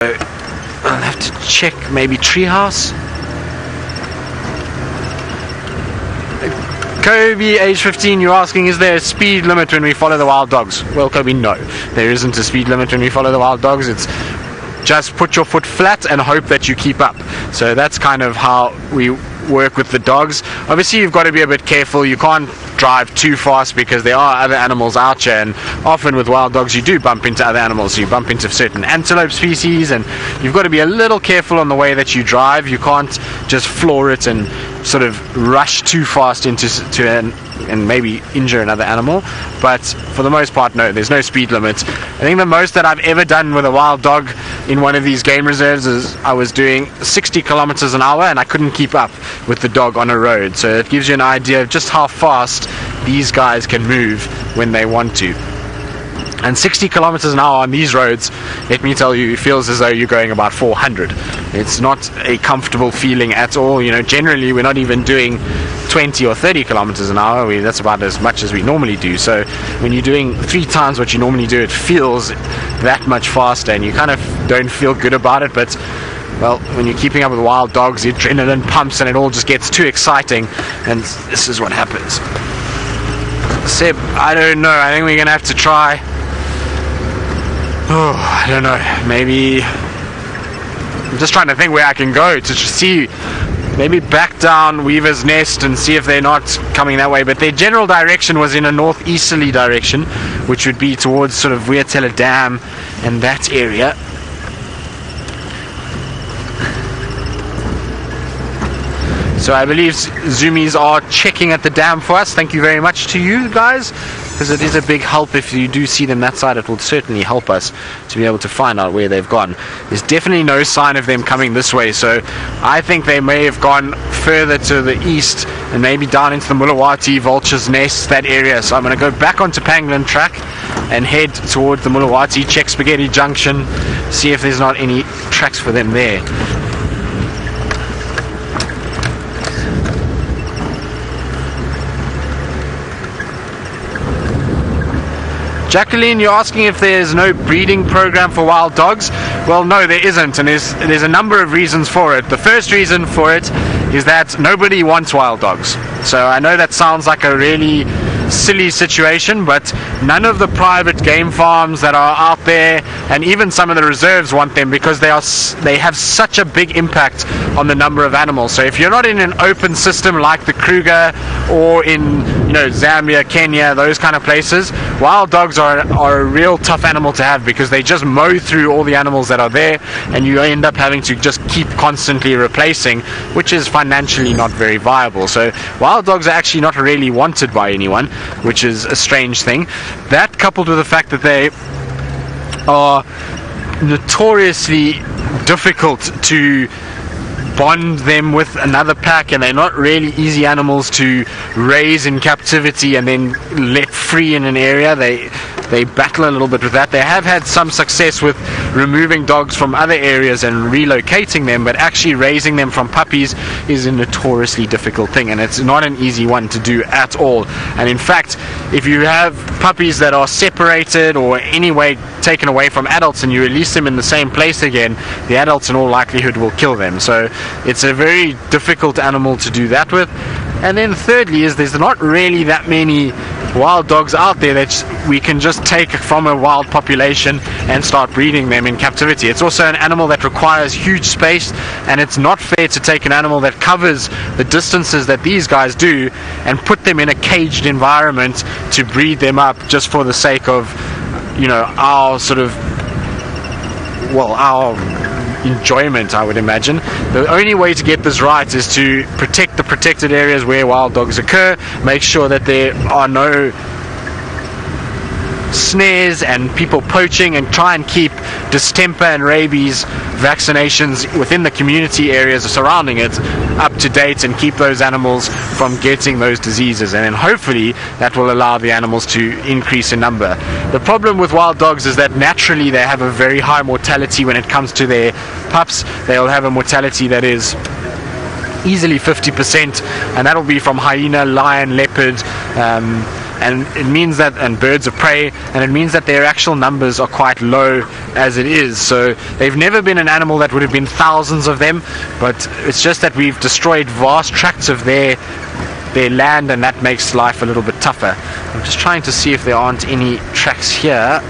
I'll have to check maybe treehouse. Kobe, age 15, you're asking, is there a speed limit when we follow the wild dogs? Well, Kobe, no. There isn't a speed limit when we follow the wild dogs. It's just put your foot flat and hope that you keep up. So that's kind of how we work with the dogs. Obviously, you've got to be a bit careful. You can't drive too fast because there are other animals out here, and often with wild dogs you do bump into other animals. You bump into certain antelope species, and you've got to be a little careful on the way that you drive. You can't just floor it and sort of rush too fast into and maybe injure another animal. But for the most part, no, there's no speed limit. I think the most that I've ever done with a wild dog in one of these game reserves is I was doing 60 kilometers an hour, and I couldn't keep up with the dog on a road. So it gives you an idea of just how fast these guys can move when they want to. And 60 kilometers an hour on these roads, let me tell you, it feels as though you're going about 400. It's not a comfortable feeling at all. You know, generally we're not even doing 20 or 30 kilometers an hour. That's about as much as we normally do. So when you're doing 3 times what you normally do, it feels that much faster, and you kind of don't feel good about it. But well, when you're keeping up with wild dogs, the adrenaline pumps and it all just gets too exciting, and this is what happens. Seb, I don't know. I think we're gonna have to try. Oh, I don't know, maybe I'm just trying to think where I can go to see, maybe back down Weaver's Nest and see if they're not coming that way. But their general direction was in a northeasterly direction, which would be towards sort of Weertella Dam and that area. So I believe Zoomies are checking at the dam for us. Thank you very much to you guys, because it is a big help. If you do see them that side, it will certainly help us to be able to find out where they've gone. There's definitely no sign of them coming this way, so I think they may have gone further to the east and maybe down into the Mulawati, Vulture's Nest, that area. So I'm going to go back onto Pangolin Track and head toward the Mulawati, check Spaghetti Junction, see if there's not any tracks for them there. Jacqueline, you're asking if there's no breeding program for wild dogs. Well, no, there isn't, and there's a number of reasons for it. The first reason for it is that nobody wants wild dogs. So I know that sounds like a really silly situation, but none of the private game farms that are out there, and even some of the reserves, want them because they have such a big impact on the number of animals. So if you're not in an open system like the Kruger or in, you know, Zambia, Kenya, those kind of places, wild dogs are a real tough animal to have because they just mow through all the animals that are there, and you end up having to just keep constantly replacing, which is financially not very viable. So wild dogs are actually not really wanted by anyone, which is a strange thing. That, coupled with the fact that they are notoriously difficult to bond them with another pack, and they're not really easy animals to raise in captivity and then let free in an area. They battle a little bit with that. They have had some success with removing dogs from other areas and relocating them, but actually raising them from puppies is a notoriously difficult thing, and it's not an easy one to do at all. And in fact, if you have puppies that are separated or anyway taken away from adults and you release them in the same place again, the adults in all likelihood will kill them. So it's a very difficult animal to do that with. And then thirdly is there's not really that many wild dogs out there that we can just take from a wild population and start breeding them in captivity. It's also an animal that requires huge space, and it's not fair to take an animal that covers the distances that these guys do and put them in a caged environment to breed them up just for the sake of, you know, our sort of, well, our enjoyment, I would imagine. The only way to get this right is to protect the protected areas where wild dogs occur, make sure that there are no snares and people poaching, and try and keep distemper and rabies vaccinations within the community areas surrounding it up to date, and keep those animals from getting those diseases, and then hopefully that will allow the animals to increase in number. The problem with wild dogs is that naturally they have a very high mortality when it comes to their pups. They'll have a mortality that is easily 50%, and that'll be from hyena, lion, leopard, and it means that, and birds of prey, and it means that their actual numbers are quite low as it is. So they've never been an animal that would have been thousands of them, but it's just that we've destroyed vast tracts of their land, and that makes life a little bit tougher. I'm just trying to see if there aren't any tracks here.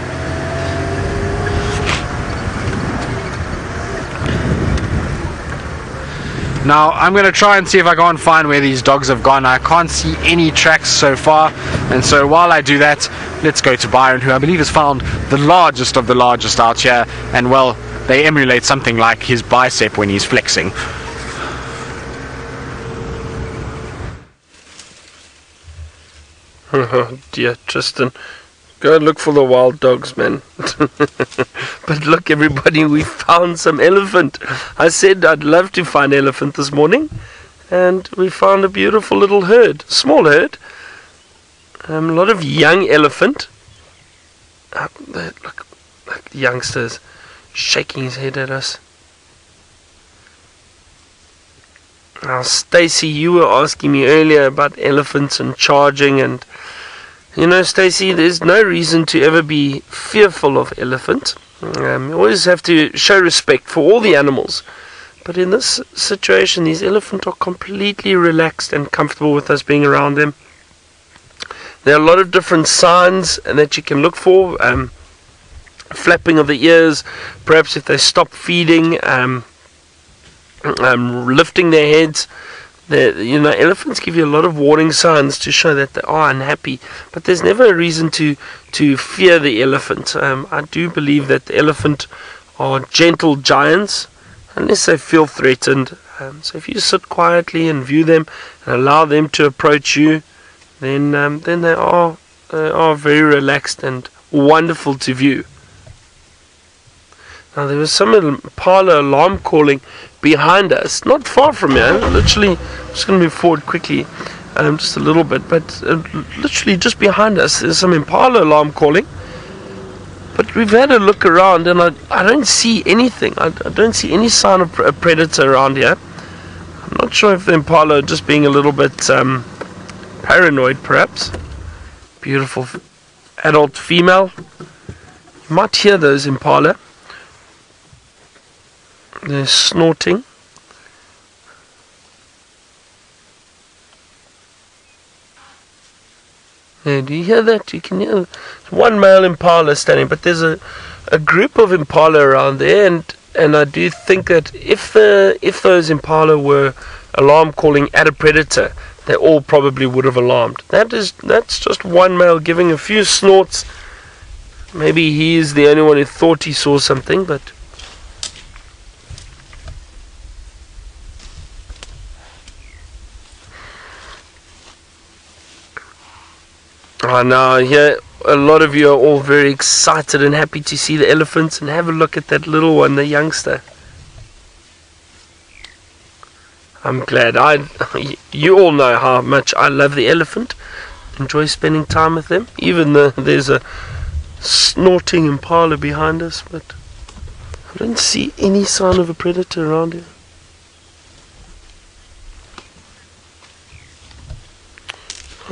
Now I'm going to try and see if I can't find where these dogs have gone. I can't see any tracks so far, and so while I do that, let's go to Byron, who I believe has found the largest of the largest out here, and well, they emulate something like his bicep when he's flexing. Oh dear, Tristan. Go and look for the wild dogs, man. But look, everybody, we found some elephant. I said I'd love to find elephant this morning, and we found a beautiful little herd, small herd. A lot of young elephant. Look, the youngsters shaking his head at us. Now, Stacy, you were asking me earlier about elephants and charging, and you know, Stacy, there's no reason to ever be fearful of elephant. You always have to show respect for all the animals. But in this situation, these elephants are completely relaxed and comfortable with us being around them. There are a lot of different signs that you can look for. Flapping of the ears, perhaps if they stop feeding, lifting their heads. Elephants give you a lot of warning signs to show that they are unhappy, but there's never a reason to fear the elephant. I do believe that the elephant are gentle giants, unless they feel threatened. So if you sit quietly and view them and allow them to approach you, then they are very relaxed and wonderful to view. Now there was some impala alarm calling behind us, not far from here. Literally, I'm just going to move forward quickly, just a little bit, but literally just behind us there's some impala alarm calling. But we've had a look around, and I don't see anything. I don't see any sign of a predator around here. I'm not sure if the impala are just being a little bit paranoid, perhaps. Beautiful adult female. You might hear those impala. They're snorting. Yeah, do you hear that? You can hear one male impala standing, but there's a group of impala around there, and I do think that if those impala were alarm calling at a predator, they all probably would have alarmed. That's just one male giving a few snorts. Maybe he is the only one who thought he saw something, but now here a lot of you are all very excited and happy to see the elephants, and have a look at that little one, the youngster. I'm glad. You all know how much I love the elephant. Enjoy spending time with them. Even though there's a snorting impala behind us, but I don't see any sign of a predator around here.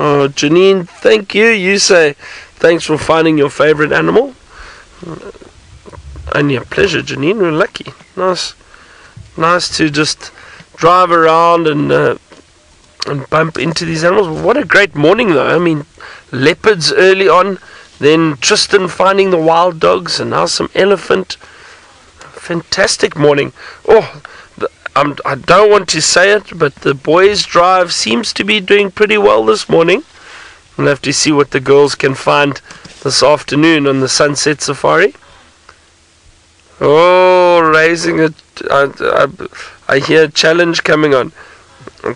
Oh, Janine, thank you. You say thanks for finding your favorite animal. Only a pleasure, Janine. We're lucky. Nice to just drive around and bump into these animals. What a great morning, though. I mean, leopards early on, then Tristan finding the wild dogs, and now some elephant. Fantastic morning. Oh, I don't want to say it, but the boys' drive seems to be doing pretty well this morning. We'll have to see what the girls can find this afternoon on the sunset safari. Oh, raising it. I hear a challenge coming on.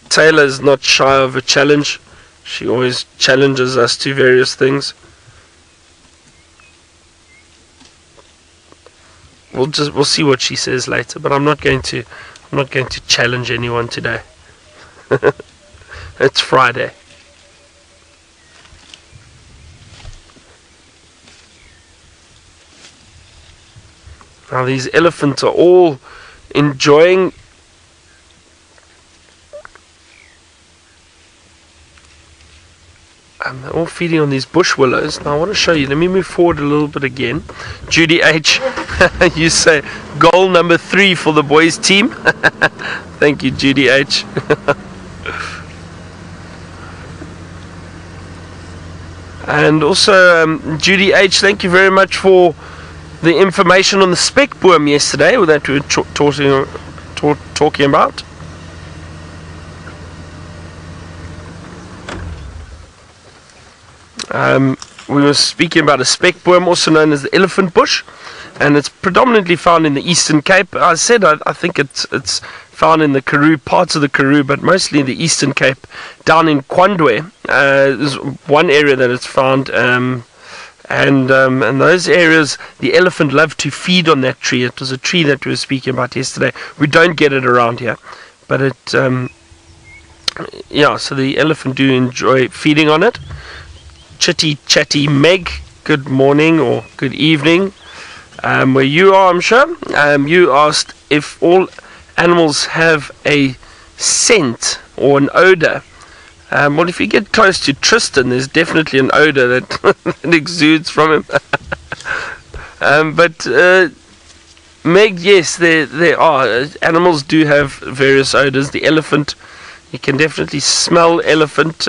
Taylor's not shy of a challenge. She always challenges us to various things. We'll see what she says later, but I'm not going to challenge anyone today. It's Friday. Now these elephants are all enjoying They're all feeding on these bush willows. Now I want to show you. Let me move forward a little bit again. Judy H, you say goal number 3 for the boys team. Thank you, Judy H. And also Judy H, thank you very much for the information on the speck worm yesterday that we were talking about. We were speaking about a speck worm, also known as the elephant bush, and it's predominantly found in the Eastern Cape. I said I think it's found in the Karoo, parts of the Karoo, but mostly in the Eastern Cape. Down in Kwandwe, there's one area that it's found, and those areas, the elephant loved to feed on that tree. It was a tree that we were speaking about yesterday. We don't get it around here, but it, yeah, so the elephant do enjoy feeding on it. Chitty Chatty Meg, good morning or good evening. Where you are, I'm sure. You asked if all animals have a scent or an odor. Well, if you get close to Tristan, there's definitely an odor that, that exudes from him. But Meg, yes, there are. Animals do have various odors. The elephant, you can definitely smell elephant.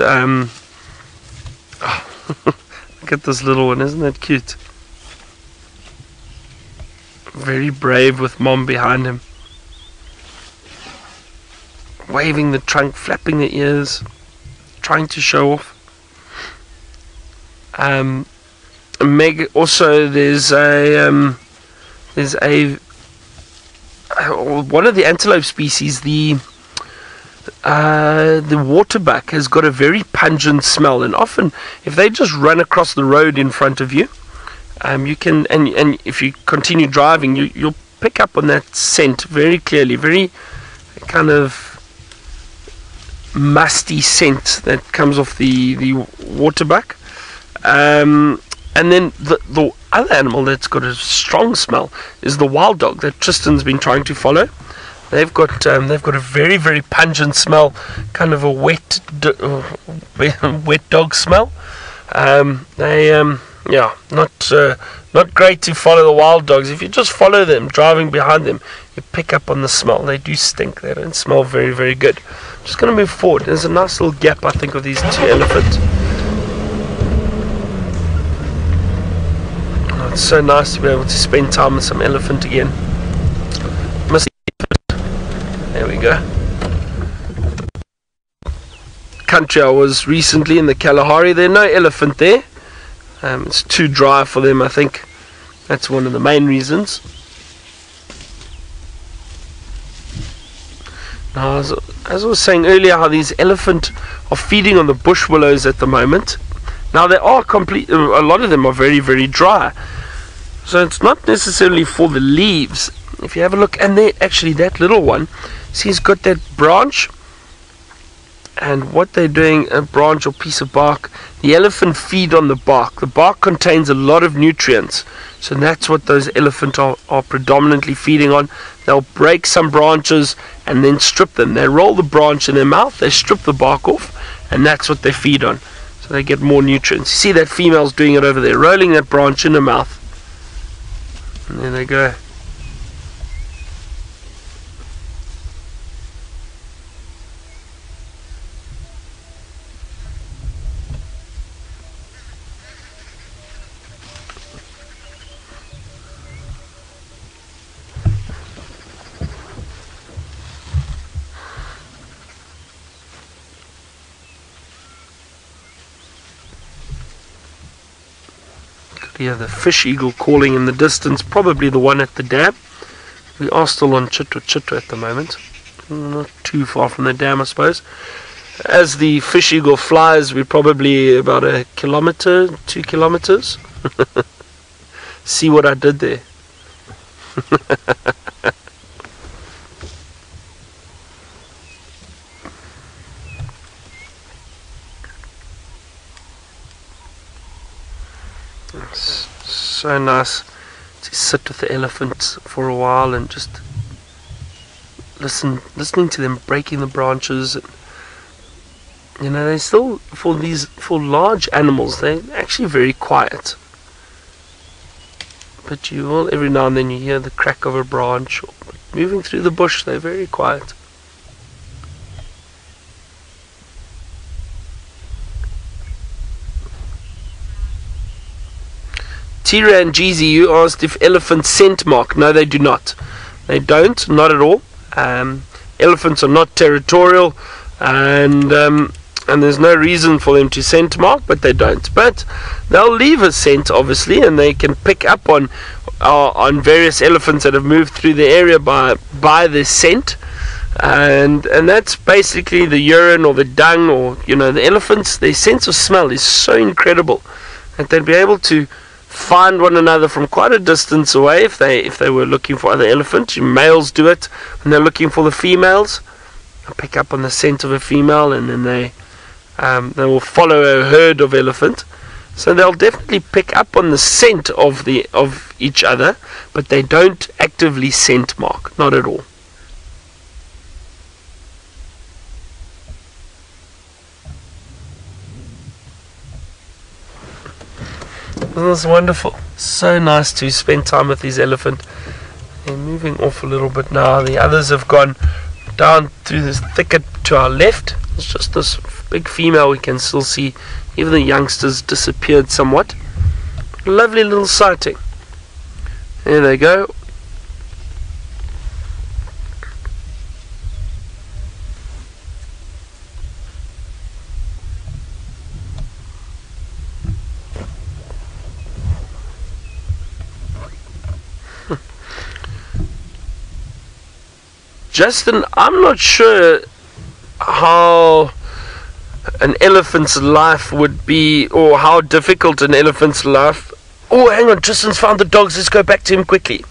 Look at this little one, isn't that cute? Very brave with mom behind him. Waving the trunk, flapping the ears, trying to show off. Meg, also there's a one of the antelope species, the waterbuck, has got a very pungent smell, and often if they just run across the road in front of you, you can, and if you continue driving, you'll pick up on that scent very clearly, very kind of musty scent that comes off the waterbuck. And then the other animal that's got a strong smell is the wild dog that Tristan's been trying to follow. They've got a very, very pungent smell, kind of a wet dog smell. Yeah, not great to follow the wild dogs. If you just follow them, driving behind them, you pick up on the smell. They do stink. They don't smell very, very good. I'm just going to move forward. There's a nice little gap, I think, of these two elephants. Oh, it's so nice to be able to spend time with some elephant again. There we go. Country I was recently in the Kalahari, there's no elephant there. It's too dry for them, I think. That's one of the main reasons. Now, as I was saying earlier, how these elephant are feeding on the bush willows at the moment. Now they are a lot of them are very, very dry. So it's not necessarily for the leaves. If you have a look, and there, actually that little one, see, he's got that branch, and what they're doing, a branch or piece of bark, the elephant feed on the bark. The bark contains a lot of nutrients, so that's what those elephants are predominantly feeding on. They'll break some branches and then strip them. They roll the branch in their mouth, they strip the bark off, and that's what they feed on, so they get more nutrients. You see that female's doing it over there, rolling that branch in her mouth, and there they go. Yeah, the fish eagle calling in the distance, probably the one at the dam. We are still on Chitwa at the moment, not too far from the dam, I suppose. As the fish eagle flies, we're probably about 1 kilometer, 2 kilometers. See what I did there? So nice to sit with the elephants for a while and just listening to them breaking the branches. you know, they still, for large animals, they're actually very quiet. But you will, every now and then you hear the crack of a branch, or moving through the bush, they're very quiet. Tira and Jeezy, you asked if elephants scent mark. No, they do not. They don't, not at all. Elephants are not territorial, and there's no reason for them to scent mark, but they don't. But they'll leave a scent, obviously, and they can pick up on various elephants that have moved through the area by the scent, and that's basically the urine or the dung, or the elephants. Their sense of smell is so incredible that they'd be able to find one another from quite a distance away if they were looking for other elephants. Males do it when they're looking for the females. They'll pick up on the scent of a female, and then they will follow a herd of elephant. So they'll definitely pick up on the scent of each other, but they don't actively scent mark, not at all. This is wonderful. So nice to spend time with these elephant. They're moving off a little bit now. The others have gone down through this thicket to our left. It's just this big female we can still see. Even the youngsters disappeared somewhat. Lovely little sighting. There they go. Justin, I'm not sure how an elephant's life would be, or how difficult an elephant's life. Oh, hang on, Justin's found the dogs. Let's go back to him quickly.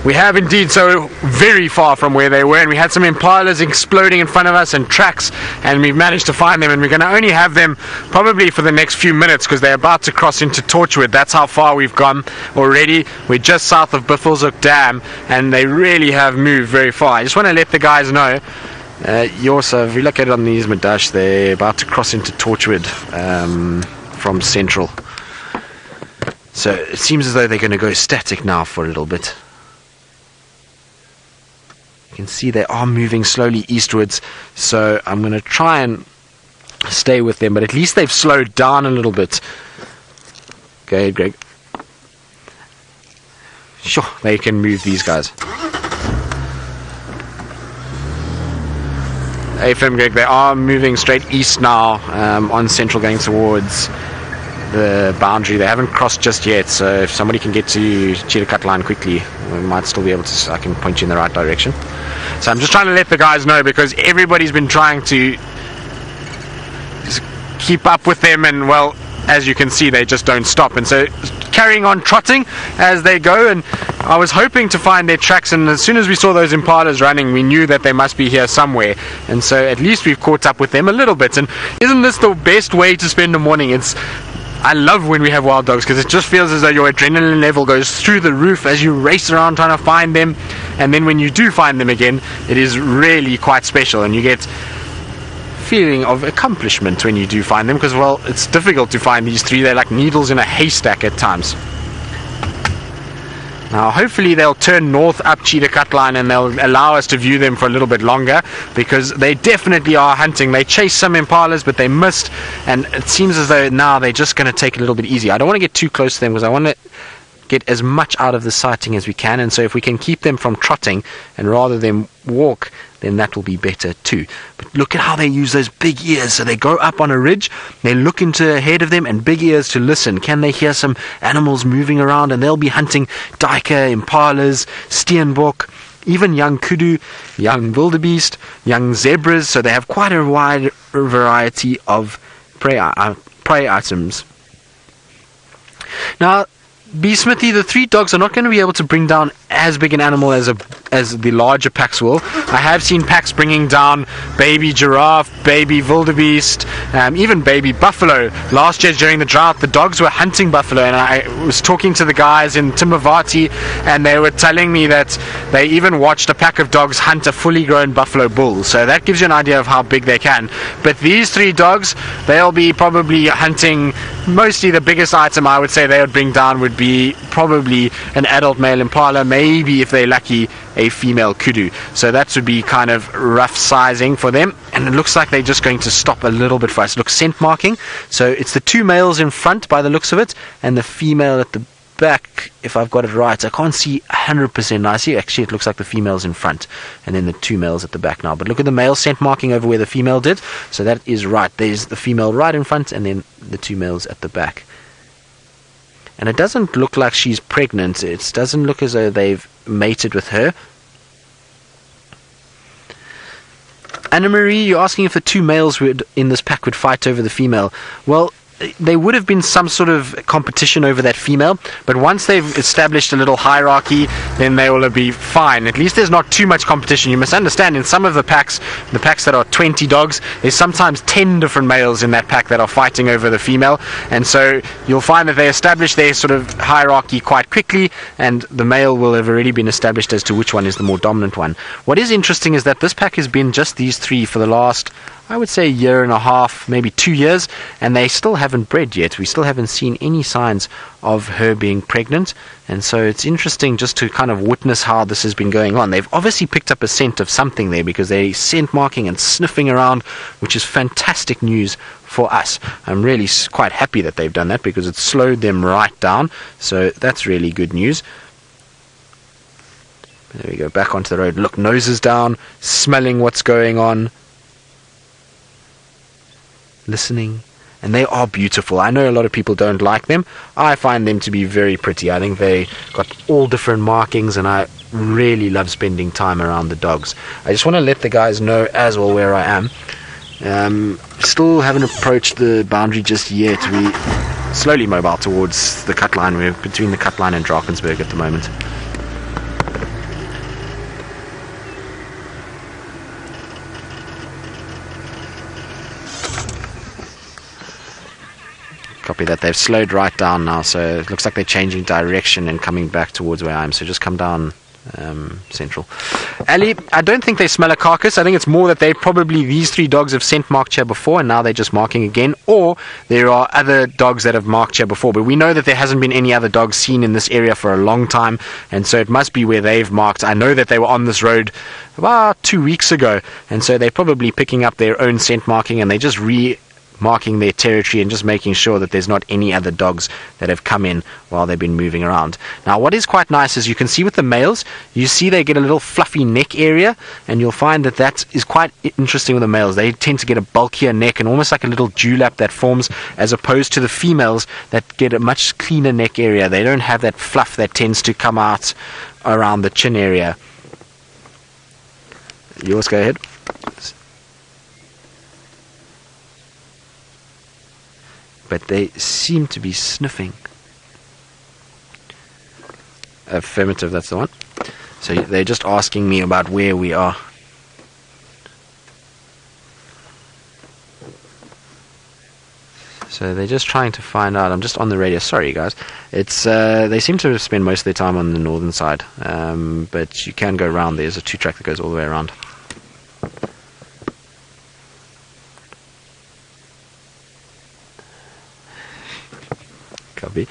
We have indeed, so very far from where they were, and we had some impalas exploding in front of us and tracks, and we've managed to find them, and we're going to only have them probably for the next few minutes because they're about to cross into Torchwood. That's how far we've gone already. We're just south of Buffelshoek Dam, and they really have moved very far. I just want to let the guys know, also, if you look at it on these Madash, they're about to cross into Torchwood from Central. So it seems as though they're going to go static now for a little bit. You can see they are moving slowly eastwards, so I'm going to try and stay with them, but at least they've slowed down a little bit. Go ahead, Greg. Sure, they can move these guys. AFM, Greg, they are moving straight east now on Central, going towards the boundary. They haven't crossed just yet, so if somebody can get to Cheetah Cut Line quickly, we might still be able to, I can point you in the right direction. So I'm just trying to let the guys know, because everybody's been trying to just keep up with them, and well, as you can see, they just don't stop, and so carrying on trotting as they go. And I was hoping to find their tracks, and as soon as we saw those impalas running, we knew that they must be here somewhere, and so at least we've caught up with them a little bit. And isn't this the best way to spend a morning? I love when we have wild dogs, because it just feels as though your adrenaline level goes through the roof as you race around trying to find them, and then when you do find them again, it is really quite special, and you get feeling of accomplishment when you do find them, because well, it's difficult to find these three. They're like needles in a haystack at times. Now hopefully they'll turn north up Cheetah Cut Line, and they'll allow us to view them for a little bit longer, because they definitely are hunting. They chased some impalas, but they missed, and it seems as though now they're just going to take it a little bit easy. I don't want to get too close to them, because I want to get as much out of the sighting as we can, and so if we can keep them from trotting and rather than walk, then that will be better too. But look at how they use those big ears. So they go up on a ridge, they look into ahead of them, and big ears to listen. Can they hear some animals moving around? And they'll be hunting duiker, impalas, steenbok, even young kudu, young wildebeest, young zebras. So they have quite a wide variety of prey items. Now, B. Smithy, the 3 dogs are not going to be able to bring down as big an animal as the larger packs will. I have seen packs bringing down baby giraffe, baby wildebeest, even baby buffalo. Last year during the drought, the dogs were hunting buffalo, and I was talking to the guys in Timavati, and they were telling me that they even watched a pack of dogs hunt a fully grown buffalo bull. So that gives you an idea of how big they can. But these 3 dogs, they'll be probably hunting mostly the biggest item I would say they would bring down would be probably an adult male impala, maybe if they're lucky a female kudu. So that would be kind of rough sizing for them, and it looks like they're just going to stop a little bit for us. Look, scent marking, so it's the 2 males in front by the looks of it, and the female at the back, if I've got it right. I can't see 100% nicely. Actually, it looks like the female's in front and then the 2 males at the back now. But look at the male scent marking over where the female did. So that is right. There's the female right in front and then the 2 males at the back. And it doesn't look like she's pregnant. It doesn't look as though they've mated with her. Anna Marie, you're asking if the 2 males in this pack would fight over the female. Well, there would have been some sort of competition over that female, but once they've established a little hierarchy, then they will be fine. At least there's not too much competition. You must understand, in some of the packs that are 20 dogs, there's sometimes 10 different males in that pack that are fighting over the female, and so you'll find that they establish their sort of hierarchy quite quickly, and the male will have already been established as to which one is the more dominant one. What is interesting is that this pack has been just these 3 for the last, I would say, 1.5 years, maybe 2 years, and they still haven't bred yet. We still haven't seen any signs of her being pregnant, and so it's interesting just to kind of witness how this has been going on. They've obviously picked up a scent of something there because they're scent marking and sniffing around, which is fantastic news for us. I'm really quite happy that they've done that because it slowed them right down, so that's really good news. There we go, back onto the road. Look, noses down, smelling what's going on, listening, and they are beautiful. I know a lot of people don't like them. I find them to be very pretty. I think they got all different markings, and I really love spending time around the dogs. I just want to let the guys know as well where I am. Still haven't approached the boundary just yet. We slowly mobile towards the cut line. We're between the cut line and Drakensberg at the moment. Copy that. They've slowed right down now, so it looks like they're changing direction and coming back towards where I am. So just come down central. Ali, I don't think they smell a carcass. I think it's more that these 3 dogs have scent marked here before and now they're just marking again, or there are other dogs that have marked here before, but we know that there hasn't been any other dogs seen in this area for a long time, and so it must be where they've marked. I know that they were on this road about 2 weeks ago, and so they're probably picking up their own scent marking and they just marking their territory and just making sure that there's not any other dogs that have come in while they've been moving around. Now, what is quite nice is you can see with the males, you see they get a little fluffy neck area, and you'll find that that is quite interesting with the males. They tend to get a bulkier neck and almost like a little dewlap that forms, as opposed to the females that get a much cleaner neck area. They don't have that fluff that tends to come out around the chin area. Yours, go ahead. But they seem to be sniffing. Affirmative, that's the one. So they're just asking me about where we are. So they're just trying to find out. I'm just on the radio. Sorry, guys. It's they seem to spend most of their time on the northern side, but you can go around. There's a 2-track that goes all the way around. Copy.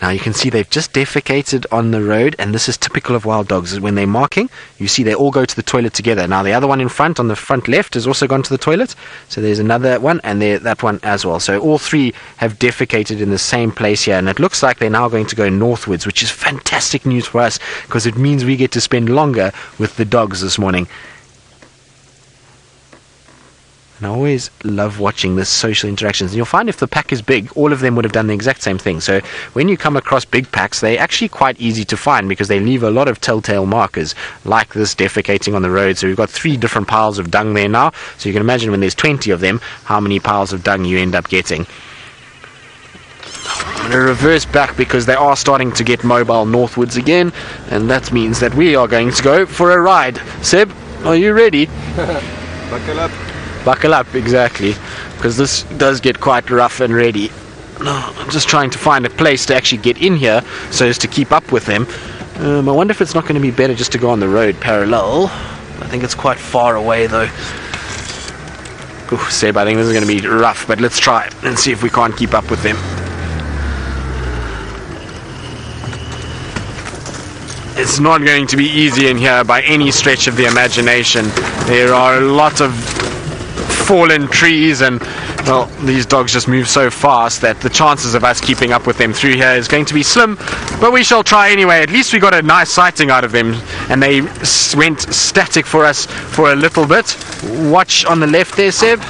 Now you can see they've just defecated on the road, and this is typical of wild dogs. When they're marking, you see they all go to the toilet together. Now the other one in front, on the front left, has also gone to the toilet. So there's another one, and that one as well. So all 3 have defecated in the same place here, and it looks like they're now going to go northwards, which is fantastic news for us, because it means we get to spend longer with the dogs this morning. And I always love watching this social interactions. And you'll find if the pack is big, all of them would have done the exact same thing. So when you come across big packs, they're actually quite easy to find because they leave a lot of telltale markers, like this defecating on the road. So we've got 3 different piles of dung there now. So you can imagine when there's 20 of them, how many piles of dung you end up getting. I'm going to reverse back because they are starting to get mobile northwards again, and that means that we are going to go for a ride. Seb, are you ready? Buckle up. Buckle up, exactly, because this does get quite rough and ready. I'm just trying to find a place to actually get in here so as to keep up with them. I wonder if it's not going to be better just to go on the road parallel. I think it's quite far away though. Ooh, Seb, I think this is going to be rough, but let's try and see if we can't keep up with them. It's not going to be easy in here by any stretch of the imagination. There are a lot of fallen trees, and well, these dogs just move so fast that the chances of us keeping up with them through here is going to be slim, but we shall try anyway. At least we got a nice sighting out of them, and they went static for us for a little bit. Watch on the left there, Seb.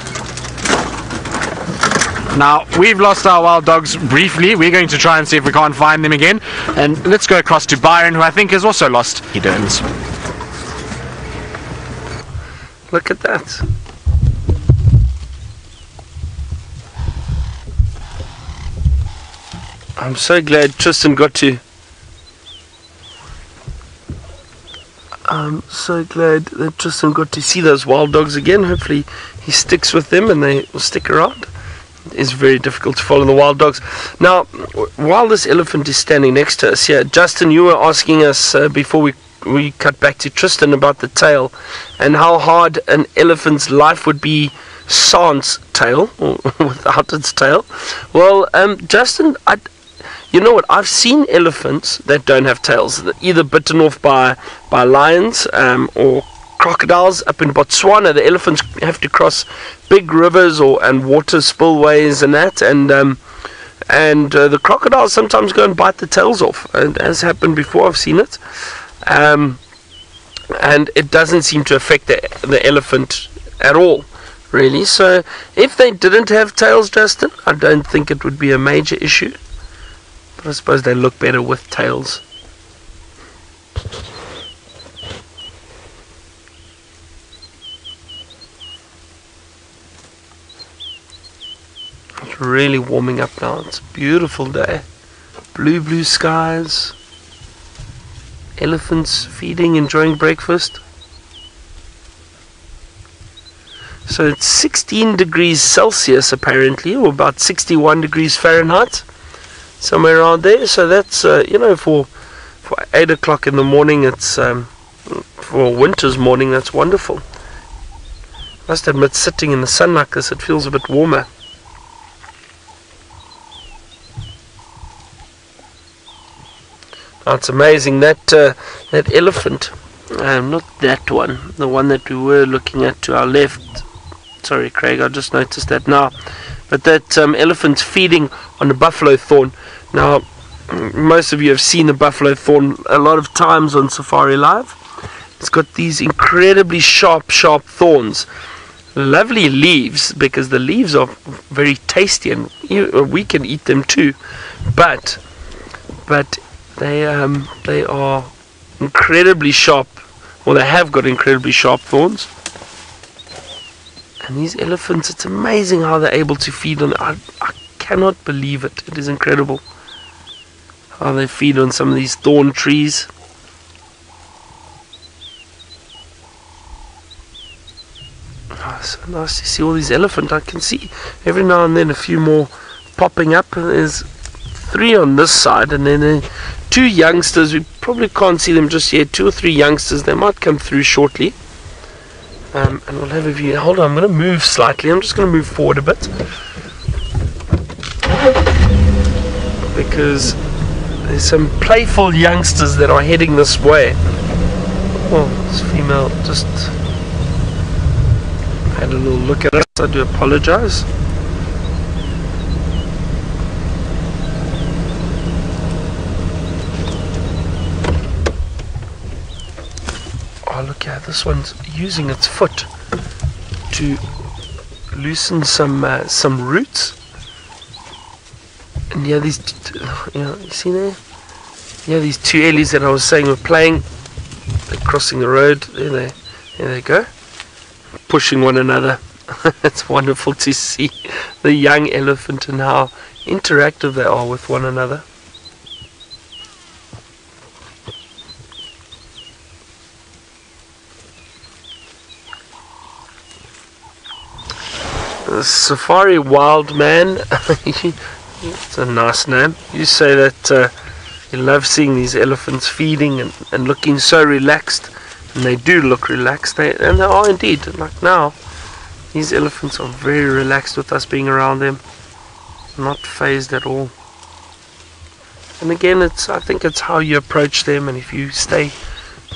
Now, we've lost our wild dogs briefly. We're going to try and see if we can't find them again. And let's go across to Byron, who I think has also lost Hedons. Look at that. I'm so glad Tristan got to... I'm so glad that Tristan got to see those wild dogs again. Hopefully he sticks with them and they will stick around. Is very difficult to follow the wild dogs. Now, while this elephant is standing next to us here, Justin, you were asking us before we cut back to Tristan about the tail and how hard an elephant's life would be sans tail, or without its tail. Well, Justin, you know what? I've seen elephants that don't have tails, either bitten off by lions or crocodiles. Up in Botswana, the elephants have to cross big rivers and water spillways and that, and the crocodiles sometimes go and bite the tails off, and as happened before, I've seen it, and it doesn't seem to affect the elephant at all, really. So if they didn't have tails, Justin, I don't think it would be a major issue, but I suppose they look better with tails. It's really warming up now. It's a beautiful day. Blue skies. Elephants feeding, enjoying breakfast. So it's 16 degrees Celsius apparently, or about 61 degrees Fahrenheit, somewhere around there. So that's for 8 o'clock in the morning, it's for winter's morning, that's wonderful. Must admit, sitting in the sun like this, it feels a bit warmer. It's amazing that elephant, not that one, the one that we were looking at to our left. Sorry, Craig, I just noticed that now. But that elephant's feeding on the buffalo thorn. Now, most of you have seen the buffalo thorn a lot of times on Safari Live. It's got these incredibly sharp thorns. Lovely leaves, because the leaves are very tasty, and we can eat them too. But they are incredibly sharp, or they have got incredibly sharp thorns. And these elephants, it's amazing how they're able to feed on. I cannot believe it. It is incredible how they feed on some of these thorn trees. Oh, so nice to see all these elephants. I can see every now and then a few more popping up. There's 3 on this side, and then 2 youngsters. We probably can't see them just yet. 2 or 3 youngsters. They might come through shortly. And we'll have a view. Hold on, I'm going to move slightly. I'm just going to move forward a bit, because there's some playful youngsters that are heading this way. Oh, this female just had a little look at us. I do apologize. Oh, look at this one's using its foot to loosen some roots. And yeah, these, you see there? Yeah, these 2 Ellies that I was saying were playing. They're crossing the road. There they go, pushing one another. It's wonderful to see the young elephant and how interactive they are with one another. The Safari Wild Man. It's a nice name. You say that you love seeing these elephants feeding and looking so relaxed, and they do look relaxed, and they are indeed. Like now, these elephants are very relaxed with us being around them, not phased at all. And again, I think it's how you approach them, and if you stay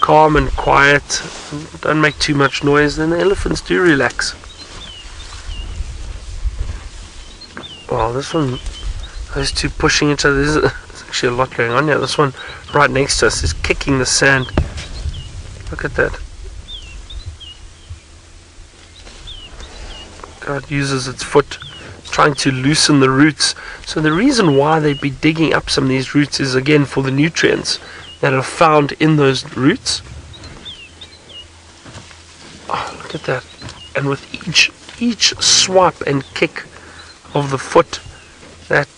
calm and quiet, and don't make too much noise, then the elephants do relax. Wow, this one, those two pushing each other, there's actually a lot going on here. This one right next to us is kicking the sand. Look at that. God uses its foot trying to loosen the roots. So the reason why they'd be digging up some of these roots is again for the nutrients that are found in those roots. Oh, look at that. And with each swipe and kick of the foot, that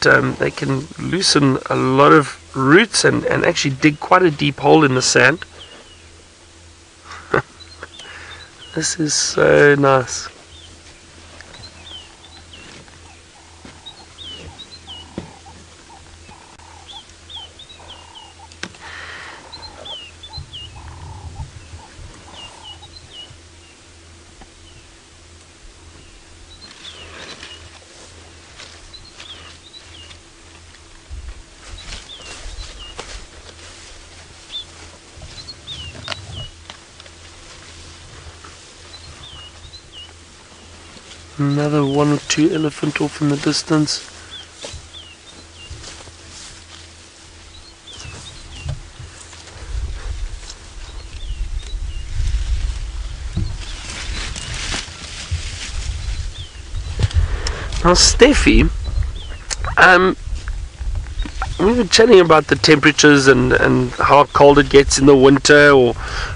they can loosen a lot of roots and actually dig quite a deep hole in the sand. This is so nice. Another one or two elephant off in the distance. Now Steffi, we were chatting about the temperatures and how cold it gets in the winter,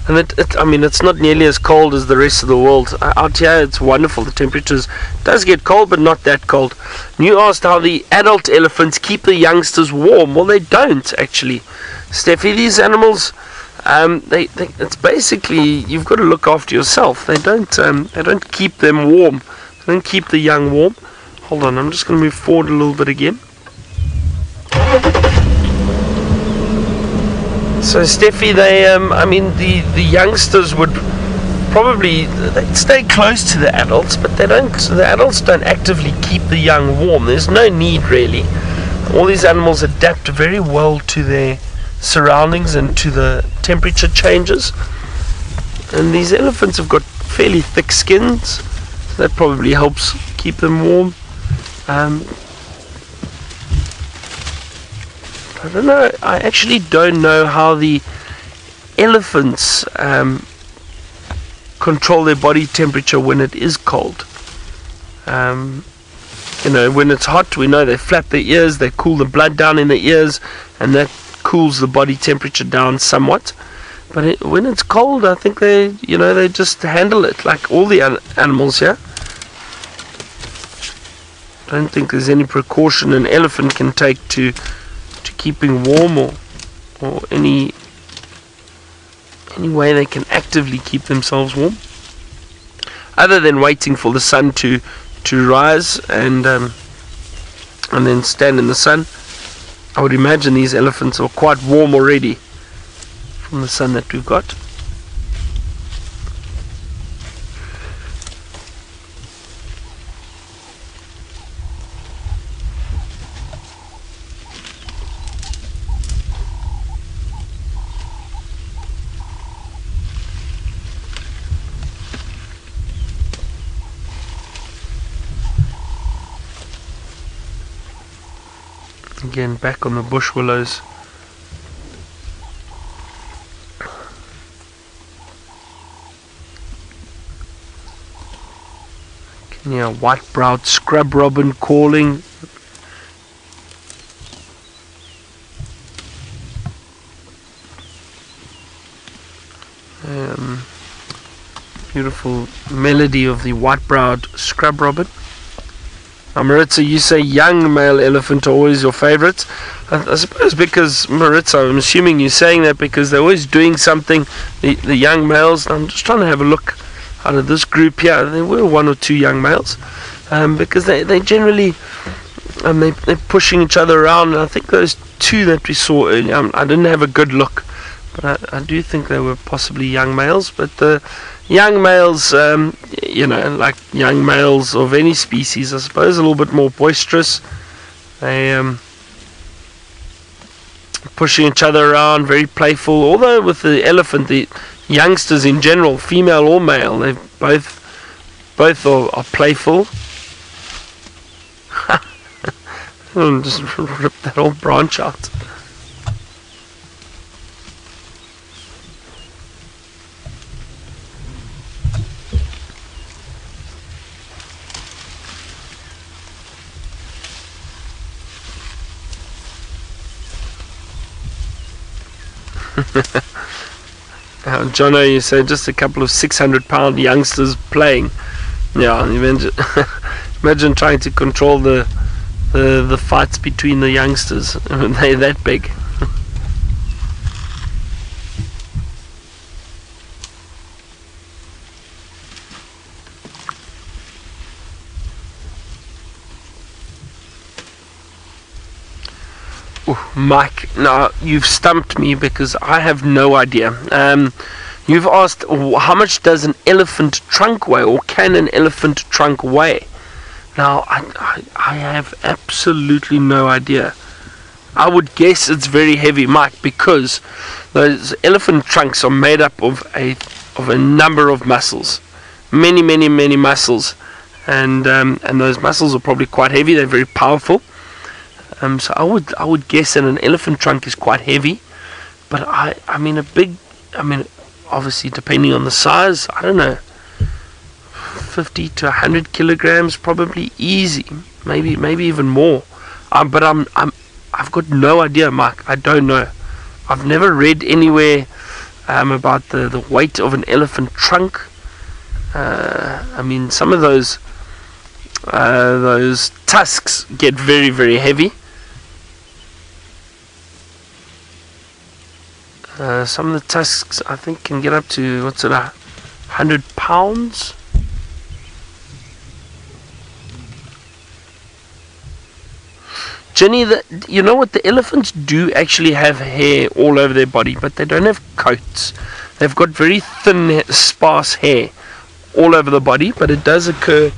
I mean it's not nearly as cold as the rest of the world. Out here it's wonderful. The temperatures does get cold, but not that cold. And you asked how the adult elephants keep the youngsters warm. Well, they don't actually, Steffi. These animals, it's basically you've got to look after yourself. They don't keep them warm. They don't keep the young warm. Hold on, I'm just going to move forward a little bit again. So Steffi, I mean the youngsters would probably they'd stay close to the adults, but the adults don't actively keep the young warm. There's no need really. All these animals adapt very well to their surroundings and to the temperature changes. And these elephants have got fairly thick skins, so that probably helps keep them warm. I don't know. I actually don't know how the elephants control their body temperature when it is cold. You know, when it's hot, we know they flap their ears, they cool the blood down in the ears, and that cools the body temperature down somewhat. But when it's cold, I think they just handle it like all the animals here. I don't think there's any precaution an elephant can take to keeping warm or any way they can actively keep themselves warm, other than waiting for the sun to rise and then stand in the sun. I would imagine these elephants are quite warm already from the sun that we've got. Again, back on the bush willows. Can hear a white-browed scrub robin calling. Beautiful melody of the white-browed scrub robin. Now, Maritza, you say young male elephant are always your favourites. I suppose because, Maritza, I'm assuming you're saying that because they're always doing something, the young males. I'm just trying to have a look out of this group here. There were 1 or 2 young males, because they generally, they're pushing each other around. And I think those 2 that we saw earlier, I didn't have a good look, but I do think they were possibly young males. But the young males, like young males of any species, I suppose, a little bit more boisterous. They pushing each other around, very playful. Although with the elephant, the youngsters in general, female or male, they both are playful. Just rip that whole branch out. Jono, you say just a couple of 600-pound youngsters playing. Yeah, imagine trying to control the fights between the youngsters. They're that big. Mike, now you've stumped me because I have no idea. You've asked how much does an elephant trunk weigh, or can an elephant trunk weigh? Now I have absolutely no idea. I would guess it's very heavy, Mike, because those elephant trunks are made up of a number of muscles, many muscles, and those muscles are probably quite heavy. They're very powerful. So I would guess that an elephant trunk is quite heavy, but I mean obviously depending on the size, I don't know, 50 to 100 kilograms probably, easy, maybe even more. But I've got no idea, Mike. I don't know. I've never read anywhere about the weight of an elephant trunk. I mean, some of those tusks get very heavy. Some of the tusks, I think, can get up to 100 pounds. Jenny, you know what? The elephants do actually have hair all over their body, but they don't have coats. They've got very thin, sparse hair all over the body, but it does occur.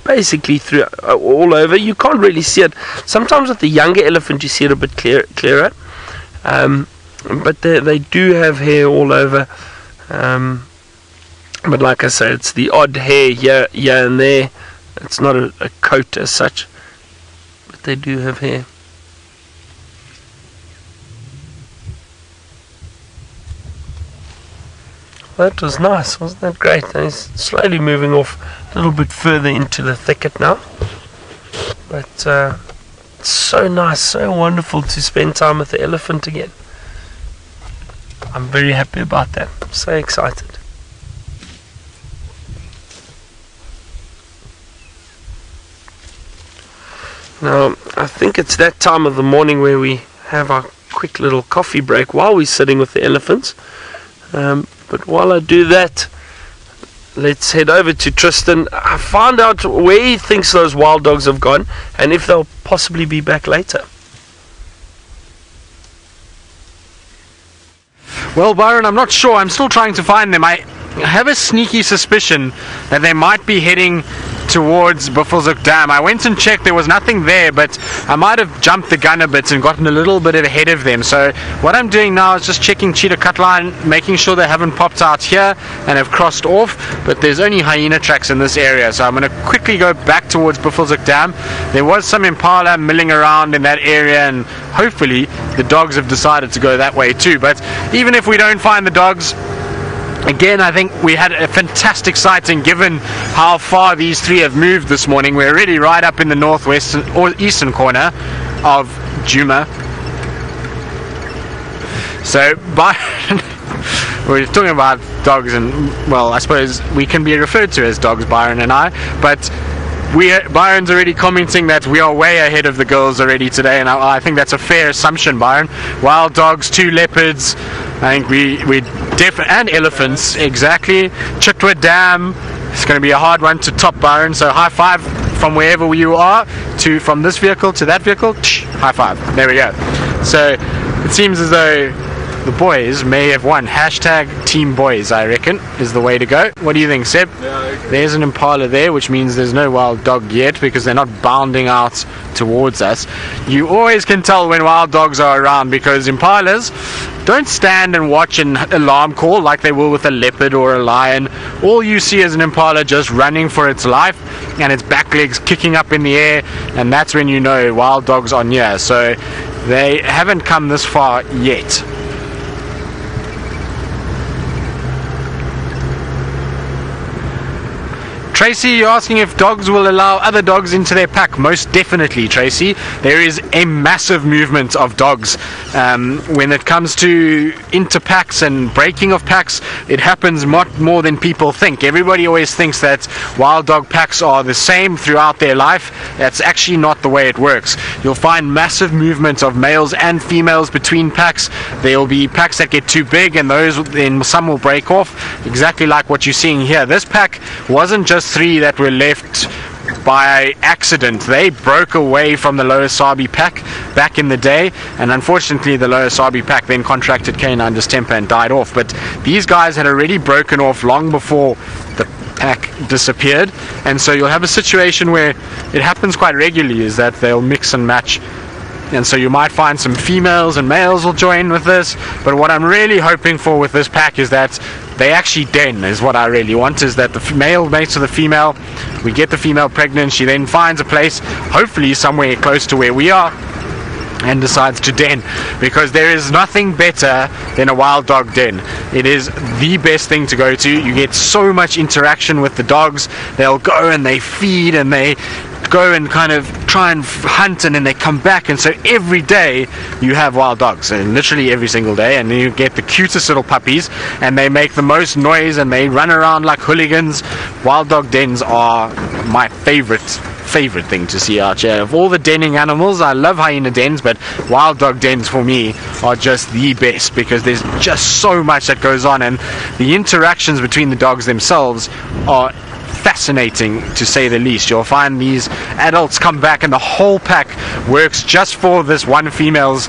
Basically through all over. You can't really see it. Sometimes with the younger elephant you see it a bit clearer, but they do have hair all over. But like I say, it's the odd hair here and there. It's not a coat as such, but they do have hair. That was nice, wasn't that great? He's slowly moving off a little bit further into the thicket now. But it's so nice, so wonderful to spend time with the elephant again. I'm very happy about that. I'm so excited. Now, I think it's that time of the morning where we have our quick little coffee break while we're sitting with the elephants. But while I do that, let's head over to Tristan. I found out where he thinks those wild dogs have gone and if they'll possibly be back later. Well, Byron, I'm not sure. I'm still trying to find them. I have a sneaky suspicion that they might be heading towards Buffelshoek Dam. I went and checked, there was nothing there, but I might have jumped the gun a bit and gotten a little bit ahead of them. So what I'm doing now is just checking cheetah cut line, making sure they haven't popped out here and have crossed off, but there's only hyena tracks in this area, so I'm going to quickly go back towards Buffelshoek Dam. There was some impala milling around in that area, and hopefully the dogs have decided to go that way too. But even if we don't find the dogs, again, I think we had a fantastic sighting given how far these three have moved this morning. We're really right up in the northwestern or eastern corner of Djuma. So we're talking about dogs, and well, I suppose we can be referred to as dogs, Byron and I, but Byron's already commenting that we are way ahead of the girls already today, and I think that's a fair assumption, Byron. Wild dogs, 2 leopards, I think we and elephants, exactly. Chitwa Dam, it's going to be a hard one to top, Byron, so high five from wherever you are, from this vehicle to that vehicle, high five, there we go. So it seems as though the boys may have won. Hashtag Team Boys, I reckon, is the way to go. What do you think, Seb? Yeah, there's an impala there, which means there's no wild dog yet because they're not bounding out towards us. You always can tell when wild dogs are around because impalas don't stand and watch an alarm call like they will with a leopard or a lion. All you see is an impala just running for its life and its back legs kicking up in the air, and that's when you know wild dogs are near. So they haven't come this far yet. Tracy, you're asking if dogs will allow other dogs into their pack. Most definitely, Tracy. There is a massive movement of dogs. When it comes to interpacks and breaking of packs, it happens much more than people think. Everybody always thinks that wild dog packs are the same throughout their life. That's actually not the way it works. You'll find massive movement of males and females between packs. There will be packs that get too big, and those then some will break off, exactly like what you're seeing here. This pack wasn't just 3 that were left by accident. They broke away from the Lower Sabi pack back in the day, and unfortunately the Lower Sabi pack then contracted canine distemper and died off. But these guys had already broken off long before the pack disappeared, and so you'll have a situation where it happens quite regularly, is that they'll mix and match. And so you might find some females and males will join with this, but what I'm really hoping for with this pack is that they actually den, is what I really want, is that the male mates with the female, we get the female pregnant, she then finds a place, hopefully somewhere close to where we are, and decides to den, because there is nothing better than a wild dog den. It is the best thing to go to. You get so much interaction with the dogs. They'll go and they feed and they go and kind of try and hunt, and then they come back, and so every day you have wild dogs, and literally every single day, and you get the cutest little puppies, and they make the most noise and they run around like hooligans. Wild dog dens are my favorite thing to see out here. Of all the denning animals, I love hyena dens, but wild dog dens for me are just the best because there's just so much that goes on, and the interactions between the dogs themselves are fascinating, to say the least. You'll find these adults come back and the whole pack works just for this one female's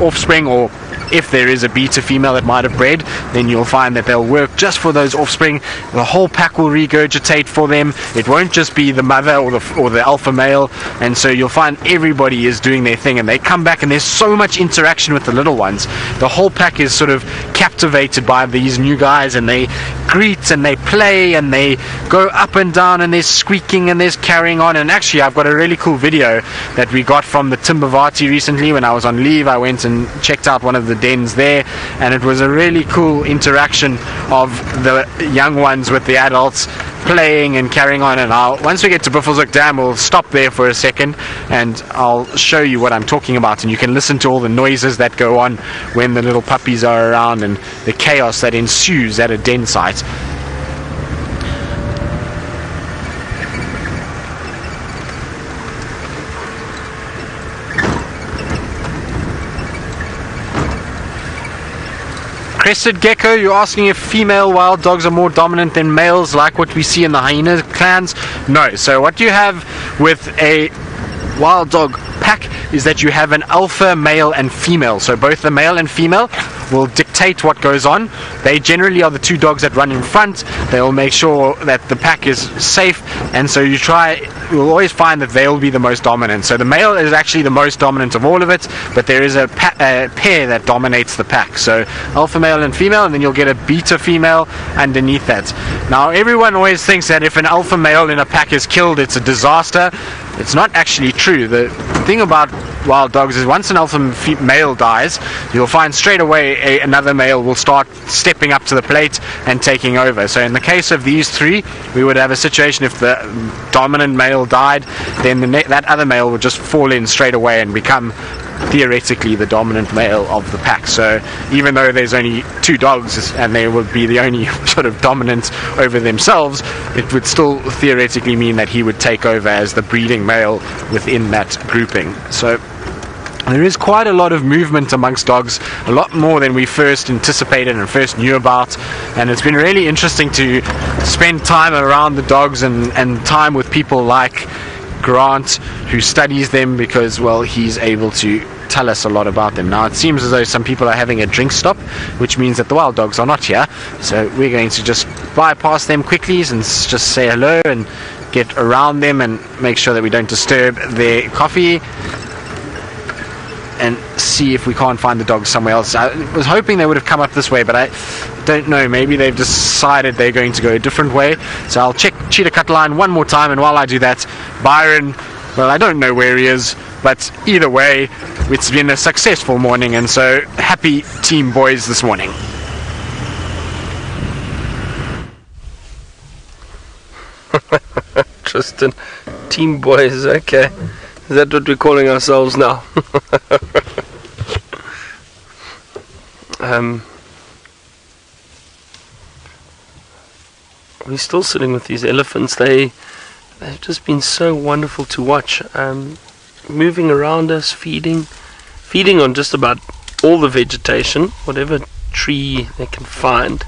offspring, or if there is a beta female that might have bred, then you'll find that they'll work just for those offspring. The whole pack will regurgitate for them. It won't just be the mother or the alpha male, and so you'll find everybody is doing their thing, and they come back and there's so much interaction with the little ones. The whole pack is sort of captivated by these new guys, and they greet and they play and they go up and down, and there's squeaking and there's carrying on. And actually I've got a really cool video that we got from the Timbavati recently. When I was on leave, I went and checked out one of the dens there, and it was a really cool interaction of the young ones with the adults playing and carrying on. And once we get to Buffelshoek Dam, we'll stop there for a second and I'll show you what I'm talking about, and you can listen to all the noises that go on when the little puppies are around and the chaos that ensues at a den site. Crested Gecko, you're asking if female wild dogs are more dominant than males like what we see in the hyena clans. No. So what you have with a wild dog pack is that you have an alpha male and female. So both the male and female will dictate what goes on. They generally are the 2 dogs that run in front. They will make sure that the pack is safe, and so you'll always find that they'll be the most dominant. So the male is actually the most dominant of all of it, but there is a pair that dominates the pack. So alpha male and female, and then you'll get a beta female underneath that. Now everyone always thinks that if an alpha male in a pack is killed, it's a disaster. It's not actually true. The thing about wild dogs is once an alpha male dies, you'll find straight away another male will start stepping up to the plate and taking over. So in the case of these 3, we would have a situation if the dominant male died, then that other male would just fall in straight away and become theoretically the dominant male of the pack. So even though there's only 2 dogs and they would be the only sort of dominant over themselves, it would still theoretically mean that he would take over as the breeding male within that grouping. So there is quite a lot of movement amongst dogs, a lot more than we first anticipated and first knew about, and it's been really interesting to spend time around the dogs and time with people like Grant, who studies them, because, well, he's able to tell us a lot about them. Now it seems as though some people are having a drink stop, which means that the wild dogs are not here, so we're going to just bypass them quickly and just say hello and get around them and make sure that we don't disturb their coffee, and see if we can't find the dogs somewhere else. I was hoping they would have come up this way, but I don't know, maybe they've decided they're going to go a different way. So I'll check Cheetah Cut Line one more time, and while I do that, Byron, well, I don't know where he is, but either way, it's been a successful morning, and so happy team boys this morning. Tristan, team boys, okay. Is that what we're calling ourselves now? We're still sitting with these elephants. They've just been so wonderful to watch. Moving around us, feeding on just about all the vegetation, whatever tree they can find.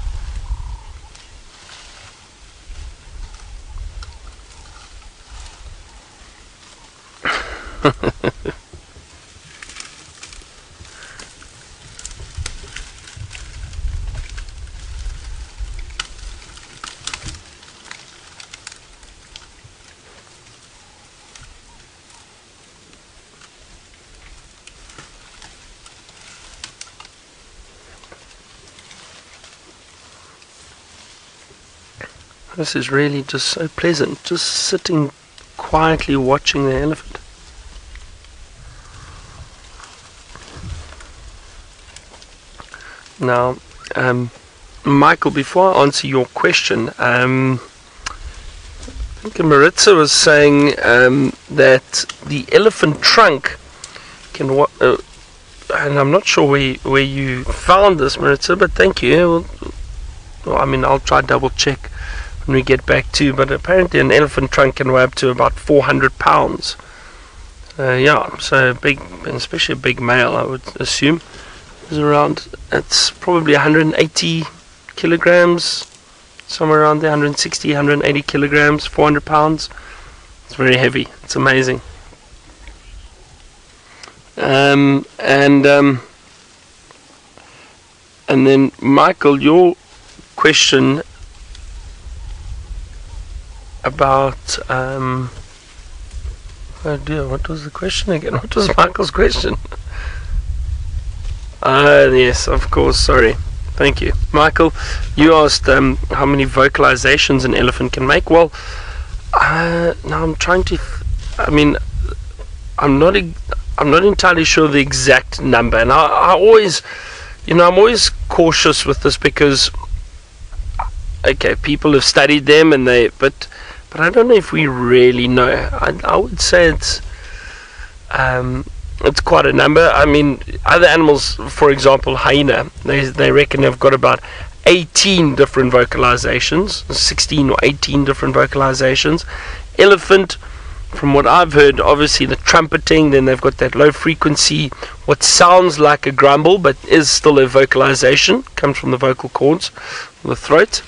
This is really just so pleasant, just sitting quietly watching the elephant. Now, Michael, before I answer your question, I think Maritza was saying that the elephant trunk can, and I'm not sure where you found this, Maritza, but thank you. Well, I mean, I'll try double check when we get back to, but apparently an elephant trunk can weigh up to about 400 pounds. Yeah, so big, especially a big male, I would assume, is around, it's probably 180 kilograms, somewhere around there, 160, 180 kilograms, 400 pounds. It's very heavy. It's amazing. And then Michael, your question about oh dear, what was the question again? What was Michael's question? Yes, of course, sorry. Thank you. Michael, you asked how many vocalizations an elephant can make. Well, now I'm trying to I mean, I'm not entirely sure the exact number, and I always, I'm always cautious with this because, okay, people have studied them and but I don't know if we really know. I would say it's quite a number. I mean, other animals, for example, hyena, they reckon they've got about 18 different vocalizations, 16 or 18 different vocalizations. Elephant, from what I've heard, obviously the trumpeting, then they've got that low frequency, what sounds like a grumble but is still a vocalization, comes from the vocal cords, the throat.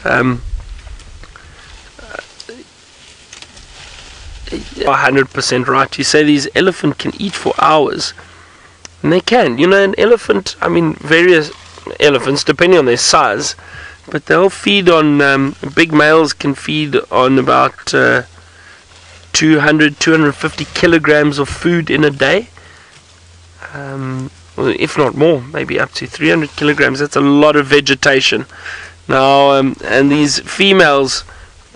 100% right. You say these elephant can eat for hours, and they can. An elephant, I mean, various elephants, depending on their size, but they'll feed on, big males can feed on about 250 kilograms of food in a day, if not more, maybe up to 300 kilograms. That's a lot of vegetation. Now, and these females,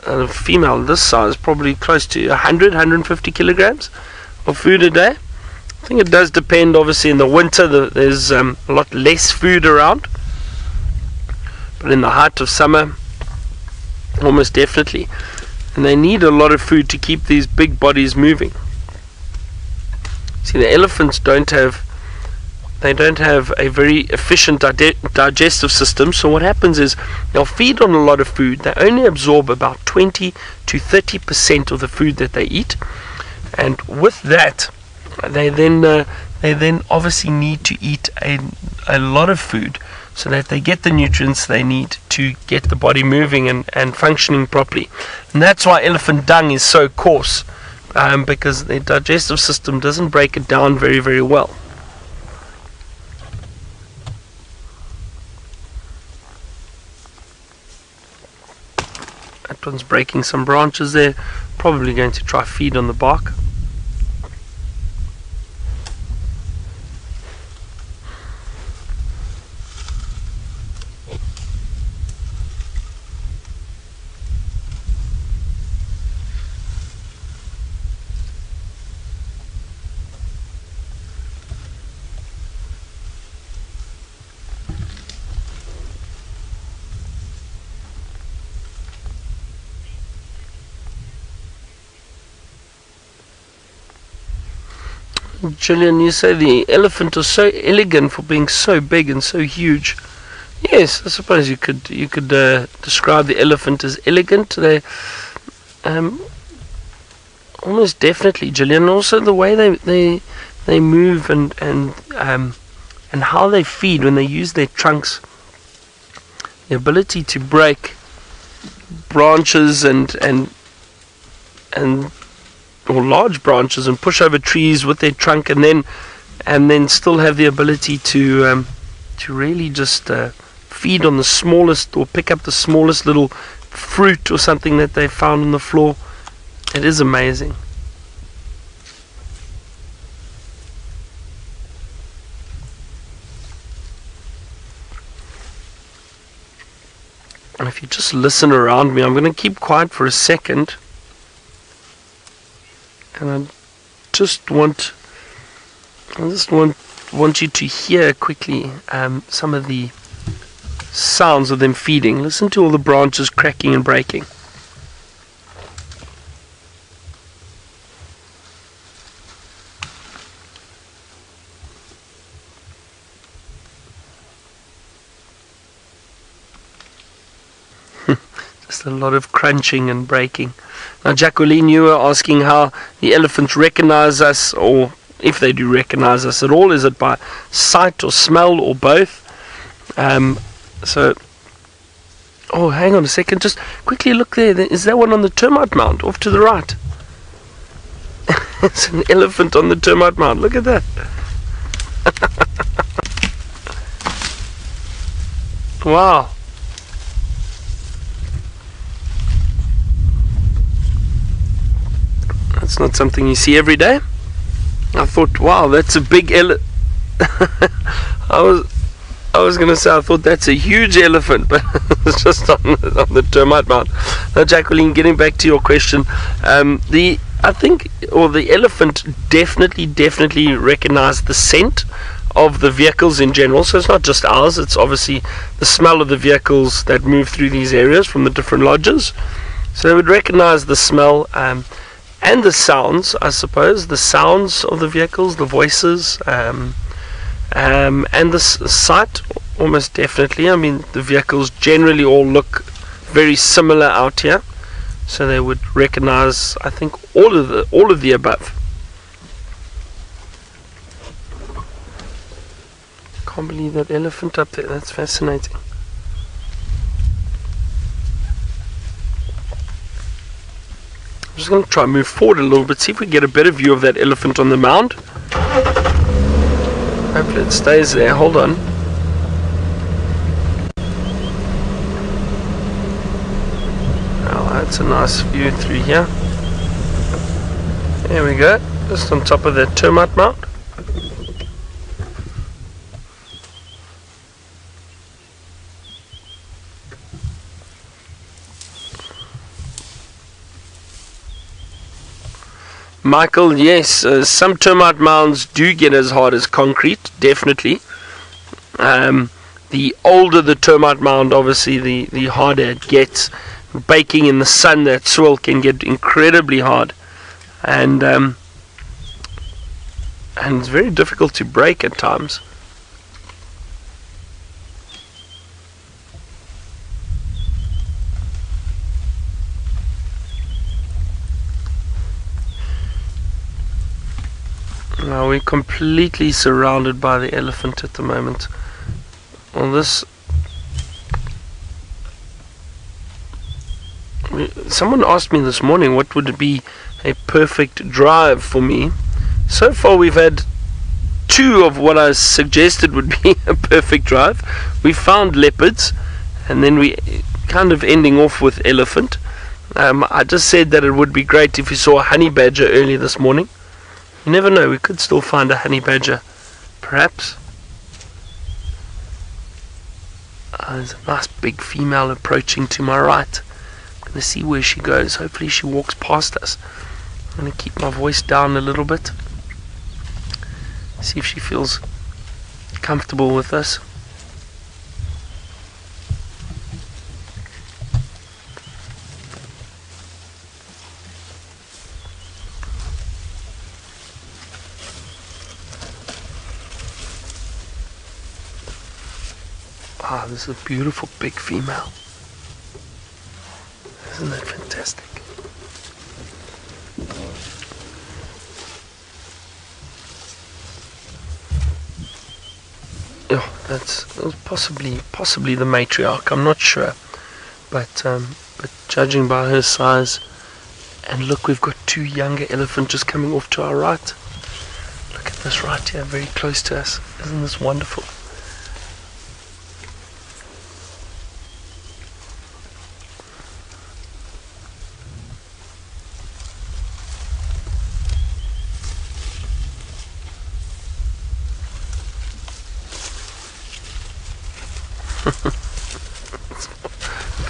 a female this size, probably close to 150 kilograms of food a day. I think it does depend, obviously in the winter there's a lot less food around, but in the height of summer, almost definitely. And they need a lot of food to keep these big bodies moving. See, the elephants don't have they don't have a very efficient digestive system. So what happens is they'll feed on a lot of food. They only absorb about 20 to 30% of the food that they eat, and with that, they then obviously need to eat a lot of food so that they get the nutrients they need to get the body moving and functioning properly. And that's why elephant dung is so coarse, because their digestive system doesn't break it down very, very well. That one's breaking some branches there, probably going to try feed on the bark. Julian, you say the elephant is so elegant for being so big and so huge. Yes, I suppose you could describe the elephant as elegant. They almost definitely, Julian. Also the way they move and how they feed when they use their trunks, the ability to break branches and or large branches and push over trees with their trunk, and then still have the ability to really just feed on the smallest, or pick up the smallest little fruit or something that they found on the floor. It is amazing. And if you just listen around me, I'm going to keep quiet for a second. And I just want you to hear quickly some of the sounds of them feeding. Listen to all the branches cracking and breaking. Just a lot of crunching and breaking. Now, Jacqueline, you were asking how the elephants recognize us, or if they do recognize us at all. Is it by sight or smell or both? Oh, hang on a second. Just quickly look there. Is that one on the termite mound off to the right? It's an elephant on the termite mound. Look at that. Wow. That's not something you see every day. I thought, wow, that's a big I was going to say, I thought that's a huge elephant, but it's just on the termite mound. Now, Jacqueline, getting back to your question, the elephant definitely recognized the scent of the vehicles in general. So it's not just ours, it's obviously the smell of the vehicles that move through these areas from the different lodges. So they would recognize the smell, and the sounds, I suppose, the sounds of the vehicles, the voices, and the sight, almost definitely. I mean, the vehicles generally all look very similar out here, so they would recognize, I think, all of the above. Can't believe that elephant up there. That's fascinating. I'm just going to try and move forward a little bit, see if we get a better view of that elephant on the mound. Hopefully it stays there. Hold on. Oh, that's a nice view through here. There we go. Just on top of that termite mound. Michael, yes, some termite mounds do get as hard as concrete, definitely. The older the termite mound, obviously, the harder it gets. Baking in the sun, that soil can get incredibly hard. And it's very difficult to break at times. Now we're completely surrounded by the elephant at the moment. Well, someone asked me this morning what would be a perfect drive for me. So far we've had two of what I suggested would be a perfect drive. We found leopards, and then we kind of ending off with elephant. I just said that it would be great if we saw a honey badger early this morning. You never know, we could still find a honey badger, perhaps. There's a nice big female approaching to my right. I'm going to see where she goes. Hopefully she walks past us. I'm going to keep my voice down a little bit. See if she feels comfortable with us. Ah, this is a beautiful big female. Isn't that fantastic? Oh, that's possibly the matriarch. I'm not sure, but judging by her size, and look, we've got two younger elephants just coming off to our right. Look at this right here, very close to us. Isn't this wonderful?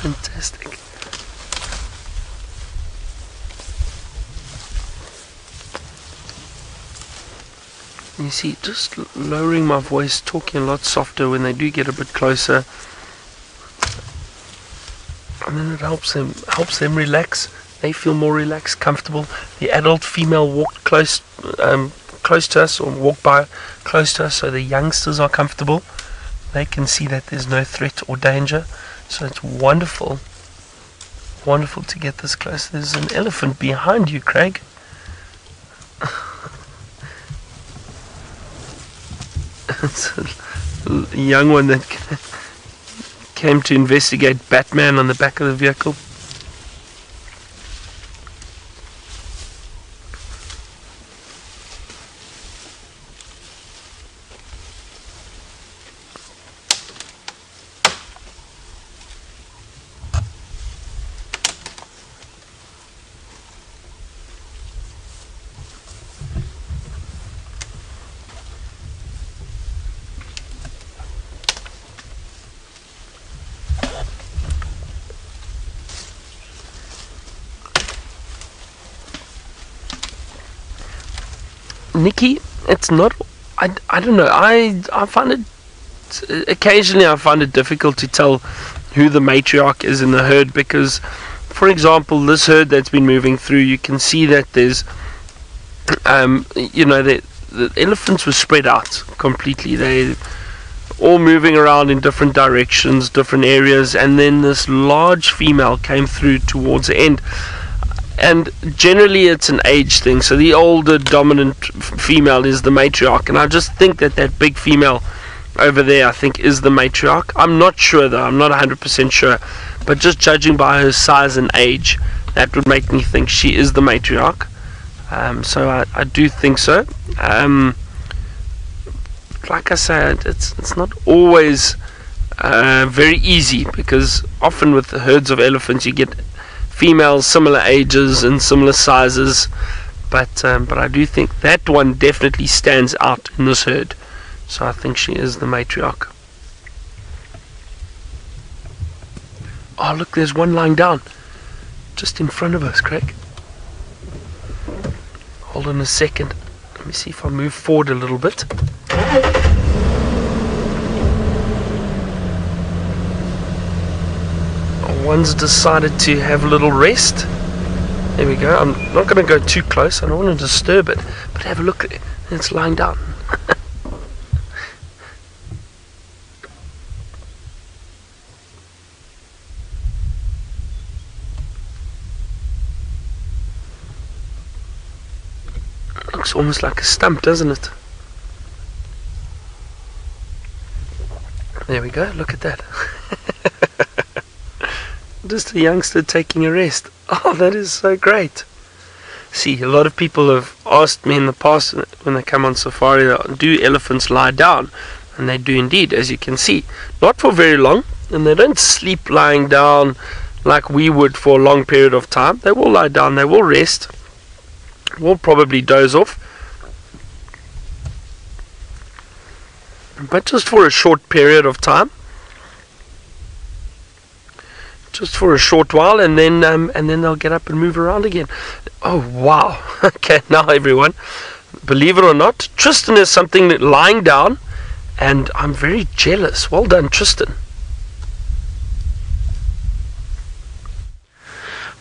Fantastic. You see, just lowering my voice, talking a lot softer when they do get a bit closer, and then it helps them relax. They feel more relaxed, comfortable. The adult female walked close to us, or walked by close to us, so the youngsters are comfortable. They can see that there's no threat or danger. So it's wonderful to get this close. There's an elephant behind you, Craig. It's a young one that came to investigate Batman on the back of the vehicle. Nikki, it's not. I don't know. I find it occasionally. I find it difficult to tell who the matriarch is in the herd because, for example, this herd that's been moving through, you can see that there's, the elephants were spread out completely. They all moving around in different directions, different areas, and then this large female came through towards the end. And generally it's an age thing, so the older dominant female is the matriarch, and I just think that big female over there, I think, is the matriarch. I'm not sure though, I'm not 100% sure, but just judging by her size and age, that would make me think she is the matriarch. So I do think so. Like I said, it's not always very easy, because often with the herds of elephants you get females similar ages and similar sizes, but I do think that one definitely stands out in this herd, so I think she is the matriarch. Oh look, there's one lying down just in front of us, Craig. Hold on a second, let me see if I move forward a little bit. One's decided to have a little rest. There we go. I'm not going to go too close, I don't want to disturb it, but have a look at it. It's lying down. Looks almost like a stump, doesn't it? There we go, look at that. Just a youngster taking a rest. Oh, that is so great. See, a lot of people have asked me in the past when they come on safari, do elephants lie down? And they do indeed, as you can see. Not for very long, and they don't sleep lying down like we would for a long period of time. They will lie down, they will rest, will probably doze off, but just for a short period of time, just for a short while, and then they'll get up and move around again. Oh wow. Okay, now everyone, believe it or not, Tristan is something that lying down, and I'm very jealous. Well done, Tristan.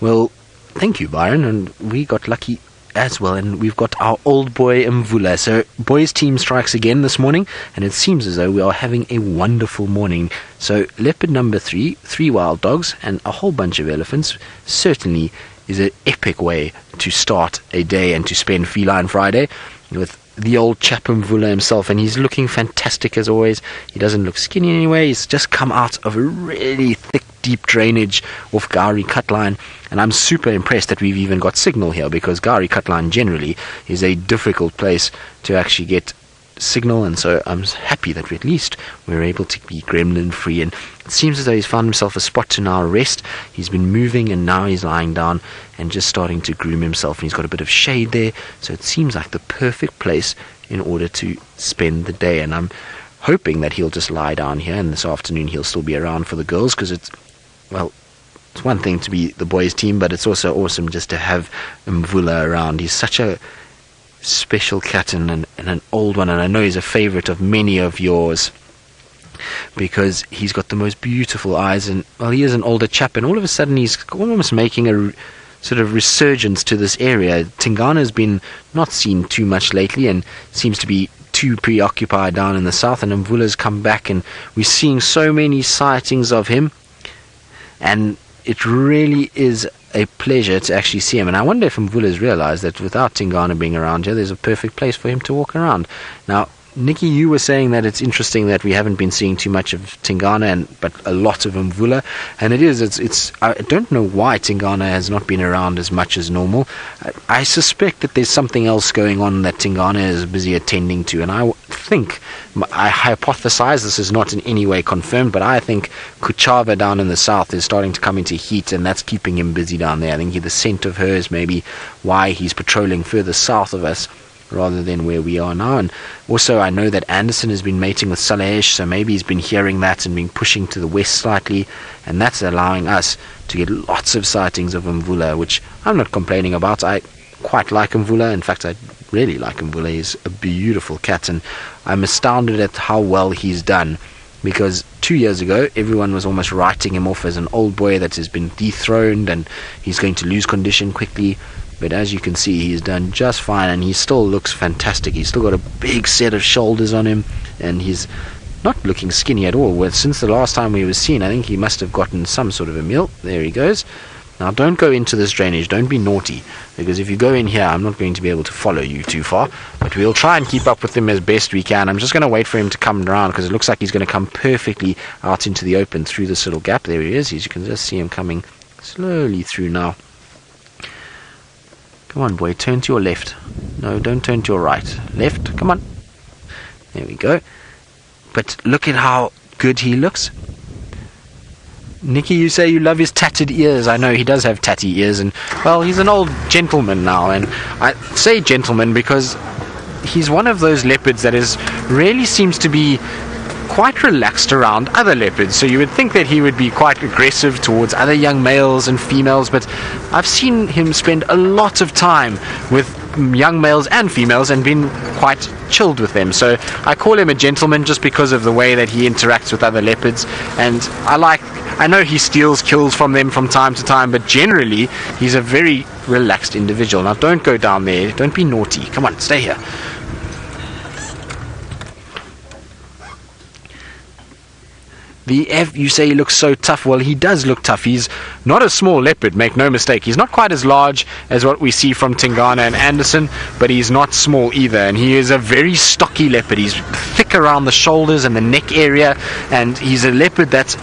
Well, thank you, Byron, and we got lucky as well, and we've got our old boy Mvula. So boys team strikes again this morning, and it seems as though we are having a wonderful morning. So leopard number 3, 3 wild dogs and a whole bunch of elephants certainly is an epic way to start a day and to spend Feline Friday with the old chap Mvula himself, and he's looking fantastic as always. He doesn't look skinny anyway. He's just come out of a really thick, deep drainage off Gari Cutline, and I'm super impressed that we've even got signal here, because Gari Cutline generally is a difficult place to actually get signal, and so I'm happy that at least we're able to be gremlin free. And it seems as though he's found himself a spot to now rest. He's been moving, and now he's lying down and just starting to groom himself, and he's got a bit of shade there, so it seems like the perfect place in order to spend the day. And I'm hoping that he'll just lie down here, and this afternoon he'll still be around for the girls, because it's one thing to be the boys team, but it's also awesome just to have Mvula around. He's such a special cat, and an old one, and I know he's a favorite of many of yours, because he's got the most beautiful eyes, and well, he is an older chap, and all of a sudden he's almost making a sort of resurgence to this area. Tingana has been not seen too much lately and seems to be too preoccupied down in the south, and Mvula's come back, and we're seeing so many sightings of him, and it really is a pleasure to actually see him. And I wonder if Mvula's realized that without Tingana being around here, there's a perfect place for him to walk around. Now, Nikki, you were saying that it's interesting that we haven't been seeing too much of Tingana, but a lot of Mvula, and it's I don't know why Tingana has not been around as much as normal. I suspect that there's something else going on that Tingana is busy attending to, and I hypothesize, this is not in any way confirmed, but I think Kuchava down in the south is starting to come into heat, and that's keeping him busy down there. I think the scent of her is maybe why he's patrolling further south of us rather than where we are now. And also I know that Anderson has been mating with Salesh, so maybe he's been hearing that and been pushing to the west slightly, and that's allowing us to get lots of sightings of Mvula, which I'm not complaining about. I quite like Mvula. In fact, I really like Mvula. He's a beautiful cat, and I'm astounded at how well he's done, because 2 years ago everyone was almost writing him off as an old boy that has been dethroned and he's going to lose condition quickly. But as you can see, he's done just fine, and he still looks fantastic. He's still got a big set of shoulders on him, and he's not looking skinny at all. Well, since the last time we were seen, I think he must have gotten some sort of a meal. There he goes. Now don't go into this drainage, don't be naughty, because if you go in here I'm not going to be able to follow you too far, but we'll try and keep up with him as best we can. I'm just going to wait for him to come around, because it looks like he's going to come perfectly out into the open through this little gap. There he is. You can just see him coming slowly through now. Come on, boy, turn to your left. No, don't turn to your right. Left, come on. There we go. But look at how good he looks. Nikki, you say you love his tattered ears. I know he does have tatty ears, and well, he's an old gentleman now, and I say gentleman because he's one of those leopards that really seems to be quite relaxed around other leopards. So you would think that he would be quite aggressive towards other young males and females, but I've seen him spend a lot of time with young males and females and been quite chilled with them. So I call him a gentleman just because of the way that he interacts with other leopards, and I know he steals kills from them from time to time, but generally he's a very relaxed individual. Now don't go down there, don't be naughty, come on, stay here. You say he looks so tough. Well, he does look tough. He's not a small leopard, make no mistake. He's not quite as large as what we see from Tingana and Anderson, but he's not small either. And he is a very stocky leopard. He's thick around the shoulders and the neck area, and he's a leopard that's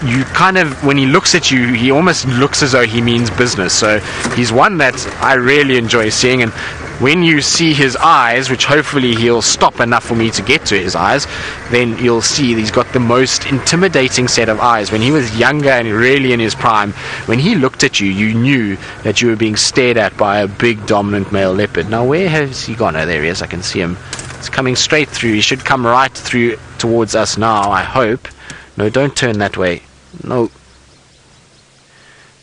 you kind of, when he looks at you, he almost looks as though he means business. So he's one that I really enjoy seeing. And when you see his eyes, which hopefully he'll stop enough for me to get to his eyes, then you'll see he's got the most intimidating set of eyes. When he was younger and really in his prime, when he looked at you, you knew that you were being stared at by a big dominant male leopard. Now where has he gone? Oh, there he is. I can see him. It's coming straight through. He should come right through towards us now, I hope. No, don't turn that way. No.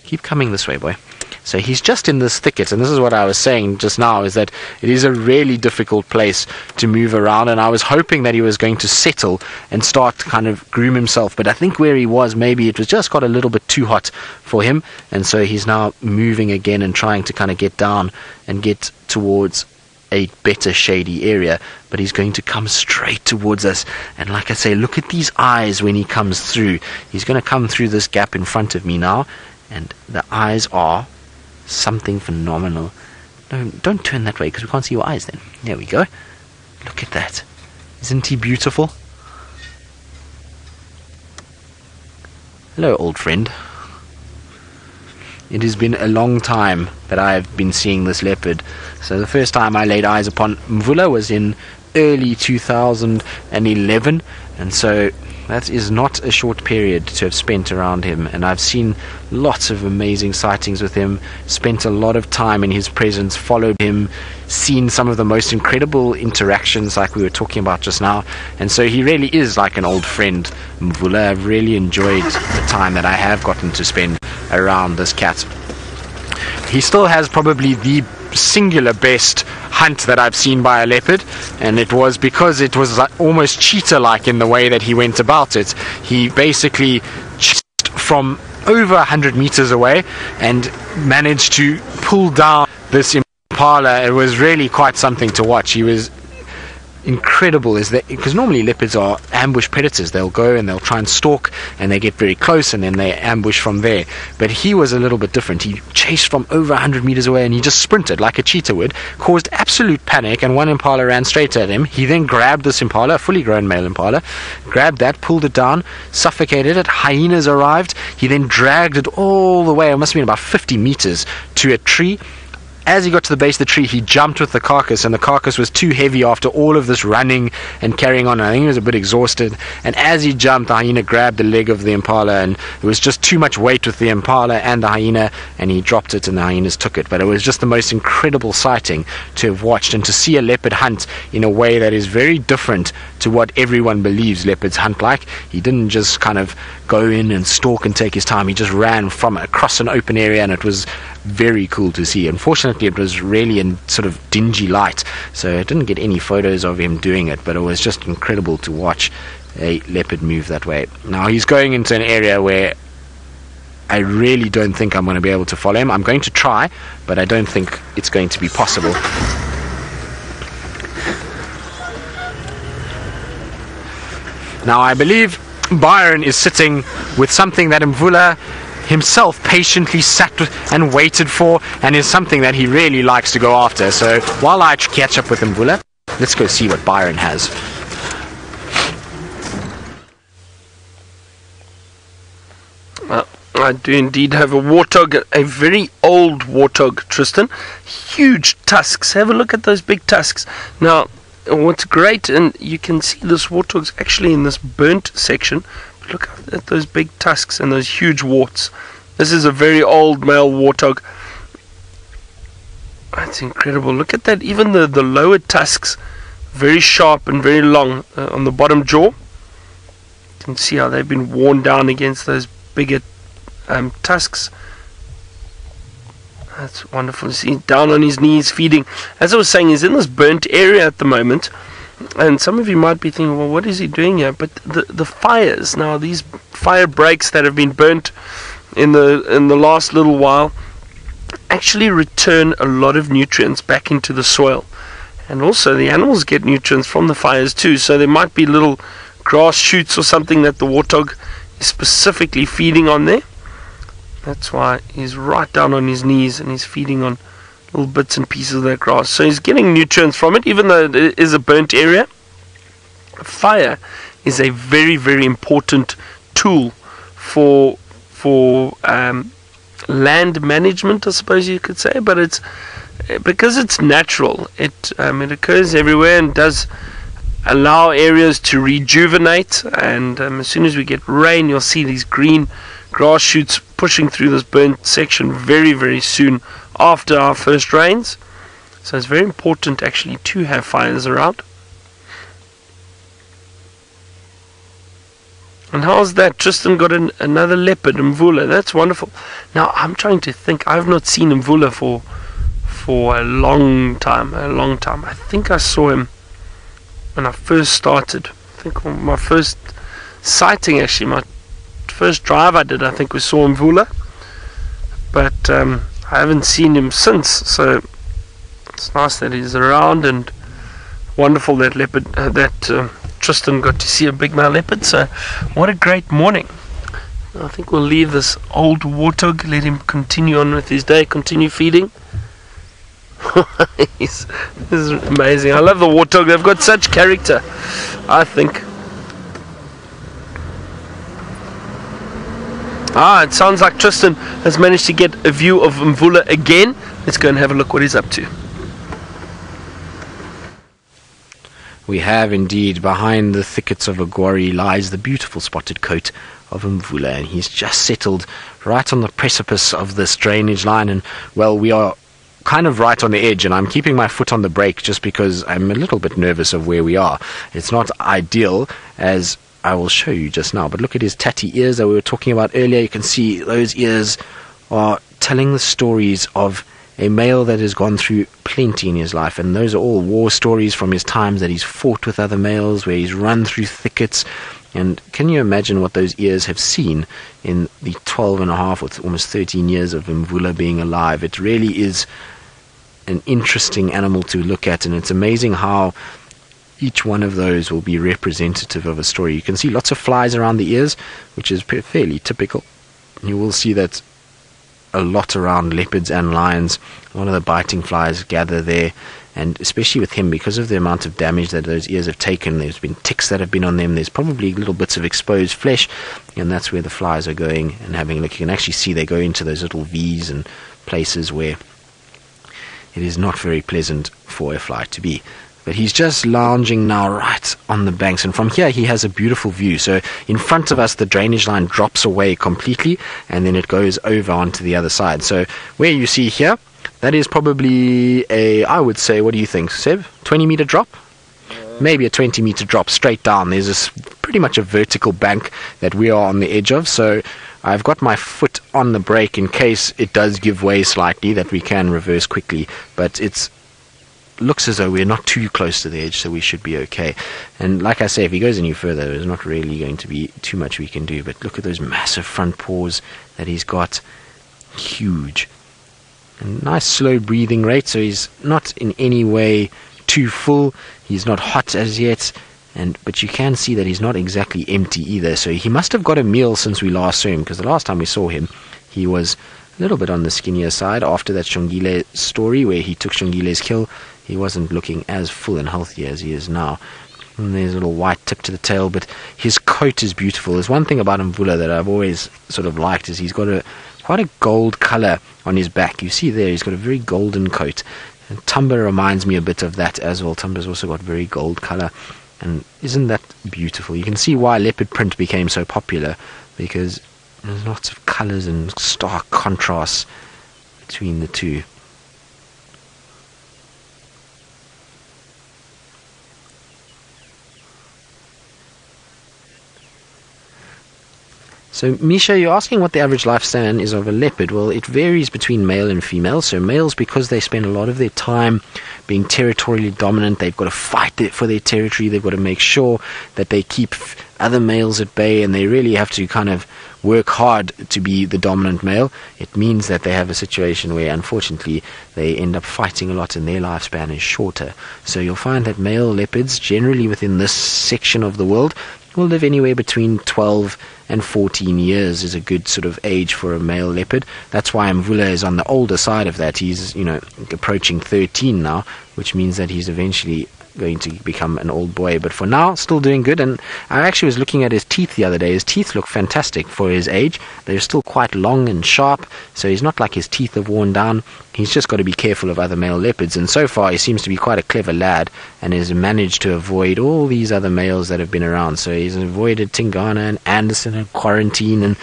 Keep coming this way, boy. So he's just in this thicket, and this is what I was saying just now, is that it is a really difficult place to move around, and I was hoping that he was going to settle and start to kind of groom himself, but I think where he was, maybe it was just got a little bit too hot for him, and so he's now moving again and trying to kind of get down and get towards a better shady area, but he's going to come straight towards us. And like I say, look at these eyes when he comes through. He's going to come through this gap in front of me now, and the eyes are something phenomenal. No, don't turn that way because we can't see your eyes then. There we go. Look at that. Isn't he beautiful? Hello, old friend. It has been a long time that I have been seeing this leopard. So the first time I laid eyes upon Mvula was in early 2011, and so that is not a short period to have spent around him, and I've seen lots of amazing sightings with him, spent a lot of time in his presence, followed him, seen some of the most incredible interactions like we were talking about just now, and so he really is like an old friend, Mvula. I've really enjoyed the time that I have gotten to spend around this cat. He still has probably the singular best hunt that I've seen by a leopard, and it was because it was almost cheetah-like in the way that he went about it. He basically chased from over 100 meters away and managed to pull down this impala. It was really quite something to watch. He was incredible, is that because normally leopards are ambush predators. They'll go and they'll try and stalk, and they get very close, and then they ambush from there. But he was a little bit different. He chased from over 100 meters away, and he just sprinted like a cheetah would, caused absolute panic, and one impala ran straight at him. He then grabbed this impala, a fully grown male impala, grabbed that, pulled it down, suffocated it. Hyenas arrived. He then dragged it all the way, it must have been about 50 meters, to a tree. As he got to the base of the tree, he jumped with the carcass, and the carcass was too heavy after all of this running and carrying on. I think he was a bit exhausted, and as he jumped, the hyena grabbed the leg of the impala, and it was just too much weight with the impala and the hyena, and he dropped it, and the hyenas took it. But it was just the most incredible sighting to have watched, and to see a leopard hunt in a way that is very different to what everyone believes leopards hunt like. He didn't just kind of go in and stalk and take his time. He just ran from across an open area, and it was very cool to see. Unfortunately, it was really in sort of dingy light, so I didn't get any photos of him doing it, but it was just incredible to watch a leopard move that way. Now he's going into an area where I really don't think I'm going to be able to follow him. I'm going to try, but I don't think it's going to be possible. Now I believe Byron is sitting with something that Mvula himself patiently sat and waited for, and is something that he really likes to go after. So while I catch up with Mvula, let's go see what Byron has. I do indeed have a warthog, a very old warthog, Tristan. Huge tusks. Have a look at those big tusks. Now, what's great, and you can see this warthog's actually in this burnt section. Look at those big tusks and those huge warts. This is a very old male warthog. That's incredible. Look at that. Even the lower tusks, very sharp and very long on the bottom jaw. You can see how they've been worn down against those bigger tusks. That's wonderful to see. Down on his knees, feeding. As I was saying, he's in this burnt area at the moment. And some of you might be thinking, well, what is he doing here? But the fires, now these fire breaks that have been burnt in the last little while, actually return a lot of nutrients back into the soil. And also the animals get nutrients from the fires too. So there might be little grass shoots or something that the warthog is specifically feeding on there. That's why he's right down on his knees and he's feeding on little bits and pieces of that grass. So he's getting nutrients from it, even though it is a burnt area. Fire is a very, very important tool for land management, I suppose you could say, but it's because it's natural. It occurs everywhere and does allow areas to rejuvenate. And as soon as we get rain, you'll see these green grass shoots pushing through this burnt section very, very soon after our first rains. So it's very important actually to have fires around. And how's that? Tristan got another leopard, Mvula. That's wonderful. Now, I'm trying to think. I've not seen Mvula for a long time. I think I saw him when I first started. I think my first sighting, actually, my first drive I did, I think we saw Mvula. But I haven't seen him since. So it's nice that he's around, and wonderful that leopard, Tristan got to see a big male leopard. So what a great morning. I think we'll leave this old warthog, let him continue on with his day, continue feeding. This is amazing. I love the warthog. They've got such character, I think. It sounds like Tristan has managed to get a view of Mvula again. Let's go and have a look what he's up to. We have indeed. Behind the thickets of Agori lies the beautiful spotted coat of Mvula, and he's just settled right on the precipice of this drainage line. And well, we are kind of right on the edge, and I'm keeping my foot on the brake just because I'm a little bit nervous of where we are. It's not ideal, as I will show you just now, but look at his tatty ears that we were talking about earlier. You can see those ears are telling the stories of a male that has gone through plenty in his life, and those are all war stories from his times that he's fought with other males, where he's run through thickets. And can you imagine what those ears have seen in the 12 and a half or almost 13 years of Mvula being alive? It really is an interesting animal to look at, and it's amazing how each one of those will be representative of a story. You can see lots of flies around the ears, which is fairly typical. You will see that a lot around leopards and lions. One of the biting flies gather there, and especially with him, because of the amount of damage that those ears have taken, there's been ticks that have been on them, there's probably little bits of exposed flesh, and that's where the flies are going and having a look. You can actually see they go into those little V's and places where it is not very pleasant for a fly to be. But he's just lounging now right on the banks, and from here he has a beautiful view. So in front of us the drainage line drops away completely, and then it goes over onto the other side. So where you see here, that is probably a, I would say, what do you think, Seb? 20 meter drop? Maybe a 20 meter drop straight down. There's this pretty much a vertical bank that we are on the edge of. So I've got my foot on the brake in case it does give way slightly, that we can reverse quickly. But it's looks as though we're not too close to the edge, so we should be okay. And like I say, if he goes any further, there's not really going to be too much we can do. But look at those massive front paws that he's got. Huge. And nice slow breathing rate, so he's not in any way too full. He's not hot as yet, but you can see that he's not exactly empty either. So he must have got a meal since we last saw him, because the last time we saw him he was a little bit on the skinnier side. After that Shongile story where he took Shongile's kill, he wasn't looking as full and healthy as he is now. And there's a little white tip to the tail, but his coat is beautiful. There's one thing about Mvula that I've always sort of liked, is he's got quite a gold color on his back. You see there, he's got a very golden coat. And Tumba reminds me a bit of that as well. Tumba's also got very gold color. And isn't that beautiful? You can see why leopard print became so popular, because there's lots of colors and stark contrasts between the two. So, Misha, you're asking what the average lifespan is of a leopard. Well, it varies between male and female. So males, because they spend a lot of their time being territorially dominant, they've got to fight for their territory. They've got to make sure that they keep other males at bay, and they really have to kind of work hard to be the dominant male. It means that they have a situation where, unfortunately, they end up fighting a lot and their lifespan is shorter. So you'll find that male leopards, generally within this section of the world, will live anywhere between 12 and 14 years is a good sort of age for a male leopard. That's why Mvula is on the older side of that. He's, approaching 13 now, which means that he's eventually going to become an old boy, but for now still doing good. And I actually was looking at his teeth the other day. His teeth look fantastic for his age. They're still quite long and sharp, so he's not like his teeth have worn down. He's just got to be careful of other male leopards, and so far he seems to be quite a clever lad and has managed to avoid all these other males that have been around. So he's avoided Tingana and Anderson and Quarantine and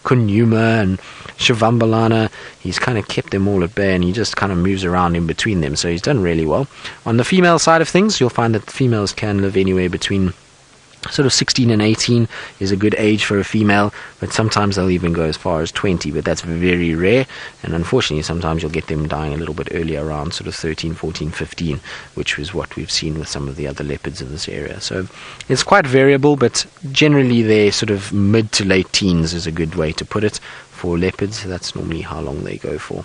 Kunyuma and Shivambalana. He's kind of kept them all at bay, and he just kind of moves around in between them, so he's done really well. On the female side of things, you'll find that the females can live anywhere between sort of 16 and 18 is a good age for a female, but sometimes they'll even go as far as 20, but that's very rare, and unfortunately sometimes you'll get them dying a little bit earlier, around sort of 13, 14, 15, which is what we've seen with some of the other leopards in this area. So it's quite variable, but generally they're sort of mid to late teens is a good way to put it for leopards. That's normally how long they go for.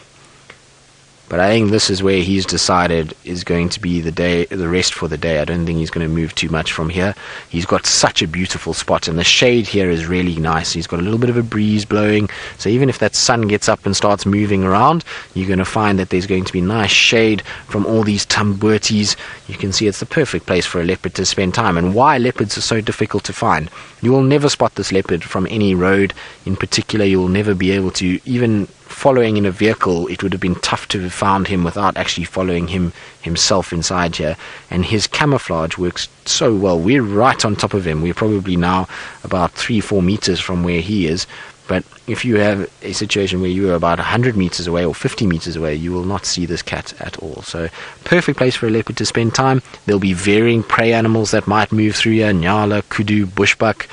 But I think this is where he's decided is going to be the rest for the day. I don't think he's going to move too much from here. He's got such a beautiful spot, and the shade here is really nice. He's got a little bit of a breeze blowing, so even if that sun gets up and starts moving around, you're going to find that there's going to be nice shade from all these tambuerties. You can see it's the perfect place for a leopard to spend time. And why leopards are so difficult to find. You will never spot this leopard from any road in particular. You will never be able to, even following in a vehicle, it would have been tough to have found him without actually following him himself inside here. And his camouflage works so well. We're right on top of him. We're probably now about 3-4 meters from where he is. But if you have a situation where you are about 100 meters away or 50 meters away, you will not see this cat at all. So perfect place for a leopard to spend time. There'll be varying prey animals that might move through here: nyala, kudu, bushbuck,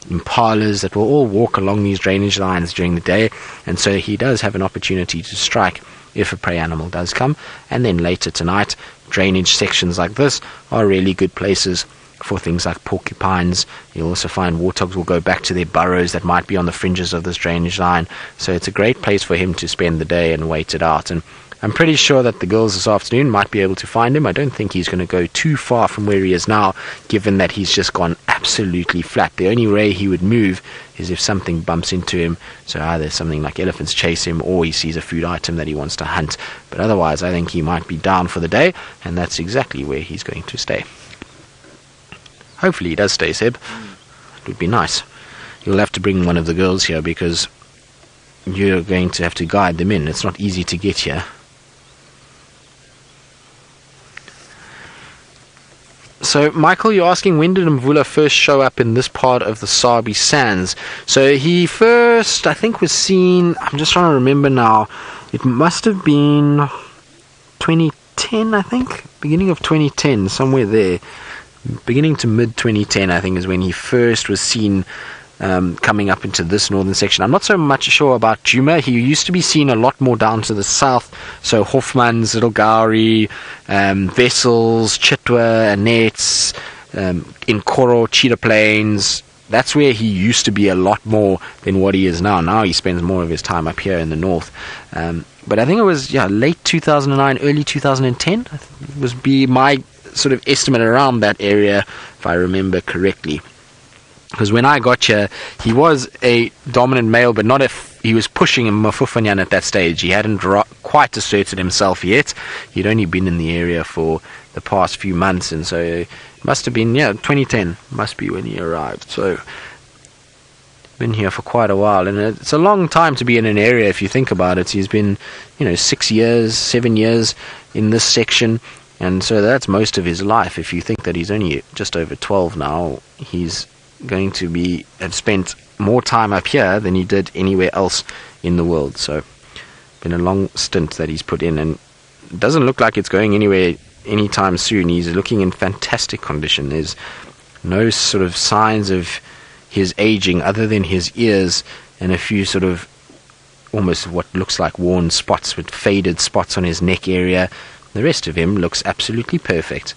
impalas that will all walk along these drainage lines during the day, and so he does have an opportunity to strike if a prey animal does come. And then later tonight, drainage sections like this are really good places for things like porcupines. You'll also find warthogs will go back to their burrows that might be on the fringes of this drainage line, so it's a great place for him to spend the day and wait it out. And I'm pretty sure that the girls this afternoon might be able to find him. I don't think he's going to go too far from where he is now, given that he's just gone absolutely flat. The only way he would move is if something bumps into him, so either something like elephants chase him or he sees a food item that he wants to hunt. But otherwise, I think he might be down for the day, and that's exactly where he's going to stay. Hopefully he does stay, Seb. It would be nice. You'll have to bring one of the girls here, because you're going to have to guide them in. It's not easy to get here. So, Michael, you're asking, when did Mvula first show up in this part of the Sabi Sands? So he first, I think, was seen, I'm just trying to remember now, it must have been 2010, I think, beginning of 2010, somewhere there. Beginning to mid 2010, I think, is when he first was seen coming up into this northern section. I'm not so much sure about Djuma. He used to be seen a lot more down to the south, so Hoffman's, Little Gowrie, Vessels, Chitwa, Annette's, in Koro, Cheetah Plains. That's where he used to be a lot more than what he is now. Now he spends more of his time up here in the north. But I think it was late 2009, early 2010 was be my sort of estimate around that area, if I remember correctly. Because when I got here, he was a dominant male, but not if he was pushing him Mafufanyan at that stage. He hadn't quite asserted himself yet. He'd only been in the area for the past few months, and so it must have been 2010 must be when he arrived. So been here for quite a while, and it's a long time to be in an area if you think about it. He's been 6 years, 7 years in this section. And so that's most of his life. If you think that he's only just over 12 now, he's going to have spent more time up here than he did anywhere else in the world. So been a long stint that he's put in, and it doesn't look like it's going anywhere anytime soon. He's looking in fantastic condition. There's no sort of signs of his aging other than his ears and a few sort of almost what looks like worn spots with faded spots on his neck area. The rest of him looks absolutely perfect.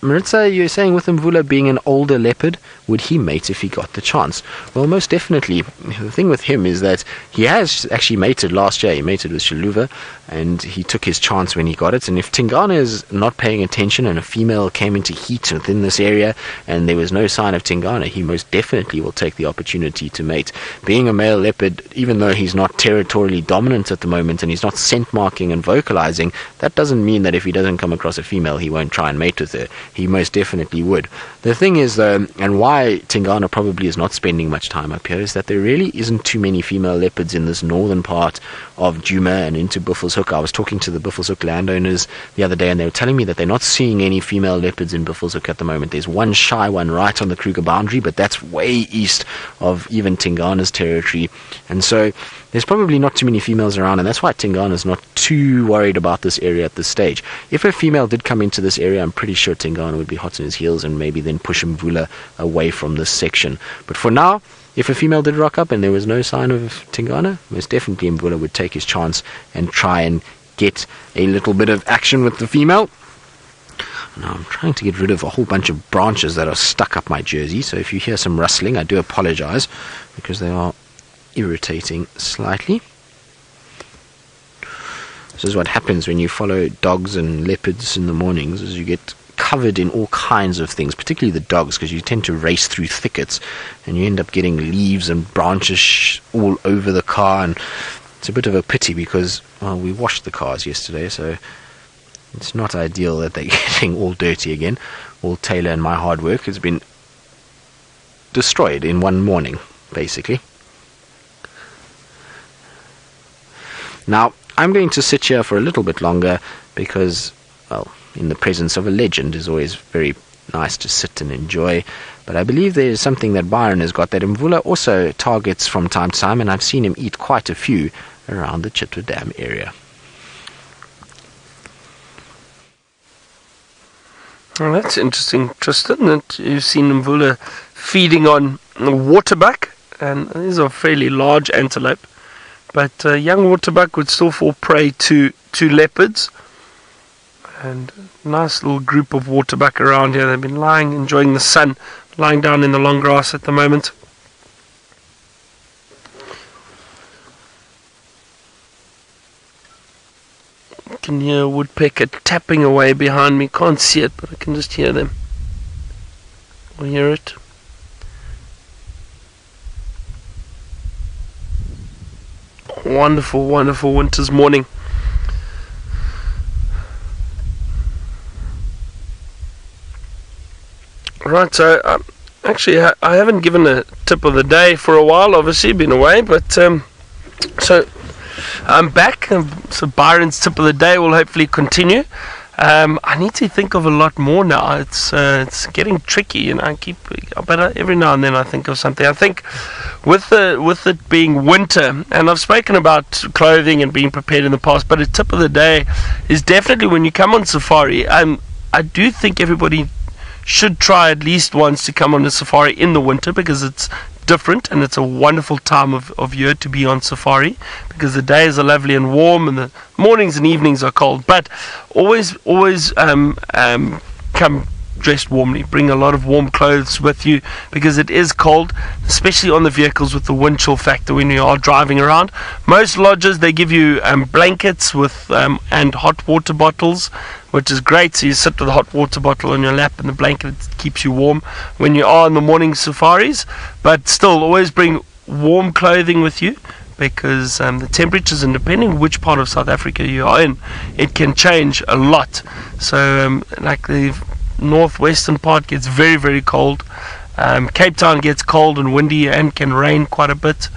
Maritza, you're saying with Mvula being an older leopard, would he mate if he got the chance? Well, most definitely. The thing with him is that he has actually mated last year. He mated with Shaluva, and he took his chance when he got it. And if Tingana is not paying attention and a female came into heat within this area and there was no sign of Tingana, he most definitely will take the opportunity to mate. Being a male leopard, even though he's not territorially dominant at the moment and he's not scent marking and vocalizing, that doesn't mean that if he doesn't come across a female, he won't try and mate with her. He most definitely would. The thing is, though, and why Tingana probably is not spending much time up here, is that there really isn't too many female leopards in this northern part of Djuma and into Buffelshoek. I was talking to the Buffelshoek landowners the other day, and they were telling me that they're not seeing any female leopards in Buffelshoek at the moment. There's one shy one right on the Kruger boundary, but that's way east of even Tingana's territory. And so there's probably not too many females around, and that's why Tingana's not too worried about this area at this stage. If a female did come into this area, I'm pretty sure Tingana would be hot on his heels and maybe then push Mvula away from this section. But for now, if a female did rock up and there was no sign of Tingana, most definitely Mvula would take his chance and try and get a little bit of action with the female. Now I'm trying to get rid of a whole bunch of branches that are stuck up my jersey, so if you hear some rustling, I do apologize because they are irritating slightly. This is what happens when you follow dogs and leopards in the mornings, is you get covered in all kinds of things, particularly the dogs, because you tend to race through thickets and you end up getting leaves and branches all over the car, and it's a bit of a pity because, well, we washed the cars yesterday, so it's not ideal that they're getting all dirty again. All Taylor and my hard work has been destroyed in one morning, basically. Now, I'm going to sit here for a little bit longer because, well, in the presence of a legend is always very nice to sit and enjoy. But I believe there is something that Byron has got that Mvula also targets from time to time, and I've seen him eat quite a few around the Chitwa Dam area. Well, that's interesting, Tristan, that you've seen Mvula feeding on waterbuck, and these are fairly large antelope. But young waterbuck would still fall prey to leopards. And nice little group of waterbuck around here. They've been lying, enjoying the sun, lying down in the long grass at the moment. I can hear a woodpecker tapping away behind me. Can't see it, but I can just hear them. I hear it. Wonderful, wonderful winter's morning. Right, so actually I haven't given a tip of the day for a while, obviously, been away, but so I'm back, so Byron's tip of the day will hopefully continue. I need to think of a lot more now. It's getting tricky, and but every now and then I think of something. I think with it being winter, and I've spoken about clothing and being prepared in the past, but a tip of the day is definitely when you come on safari. I do think everybody should try at least once to come on a safari in the winter, because it's different and it's a wonderful time of year to be on safari, because the days are lovely and warm and the mornings and evenings are cold. But always come dressed warmly. Bring a lot of warm clothes with you, because it is cold, especially on the vehicles with the wind chill factor when you are driving around. Most lodges, they give you blankets with and hot water bottles, which is great. So you sit with a hot water bottle on your lap and the blanket keeps you warm when you are on the morning safaris. But still, always bring warm clothing with you, because the temperatures, and depending which part of South Africa you are in, it can change a lot. So like the northwestern part gets very, very cold. Cape Town gets cold and windy and can rain quite a bit.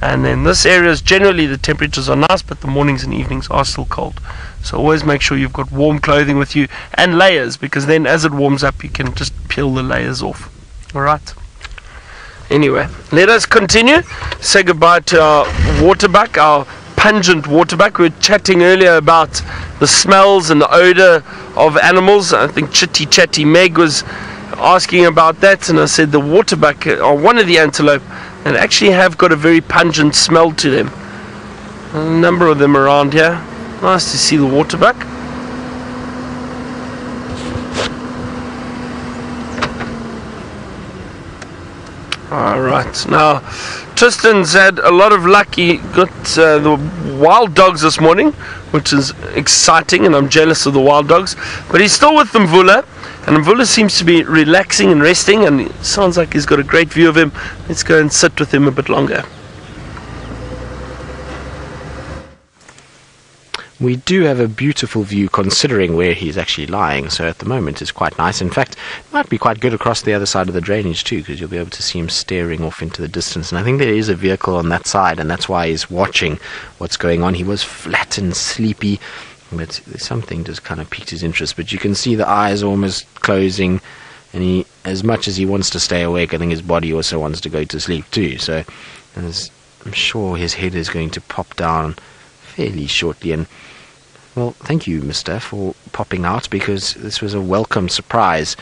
And then this area is generally, the temperatures are nice, but the mornings and evenings are still cold. So always make sure you've got warm clothing with you and layers, because then as it warms up you can just peel the layers off. Alright. Anyway, let us continue. Say goodbye to our waterbuck, our pungent waterbuck. We were chatting earlier about the smells and the odor of animals. I think Chatty Meg was asking about that, and I said the waterbuck are one of the antelope and actually have got a very pungent smell to them. A number of them around here. Nice to see the waterbuck. All right. Now, Tristan's had a lot of luck. He got the wild dogs this morning, which is exciting, and I'm jealous of the wild dogs. But he's still with the Mvula, and Mvula seems to be relaxing and resting, and it sounds like he's got a great view of him. Let's go and sit with him a bit longer. We do have a beautiful view considering where he's actually lying, so at the moment it's quite nice. In fact, it might be quite good across the other side of the drainage too, because you'll be able to see him staring off into the distance. And I think there is a vehicle on that side, and that's why he's watching what's going on. He was flat and sleepy, but something just kind of piqued his interest. But you can see the eyes almost closing, and he, as much as he wants to stay awake, I think his body also wants to go to sleep too. So I'm sure his head is going to pop down fairly shortly. And well, thank you, mister, for popping out, because this was a welcome surprise,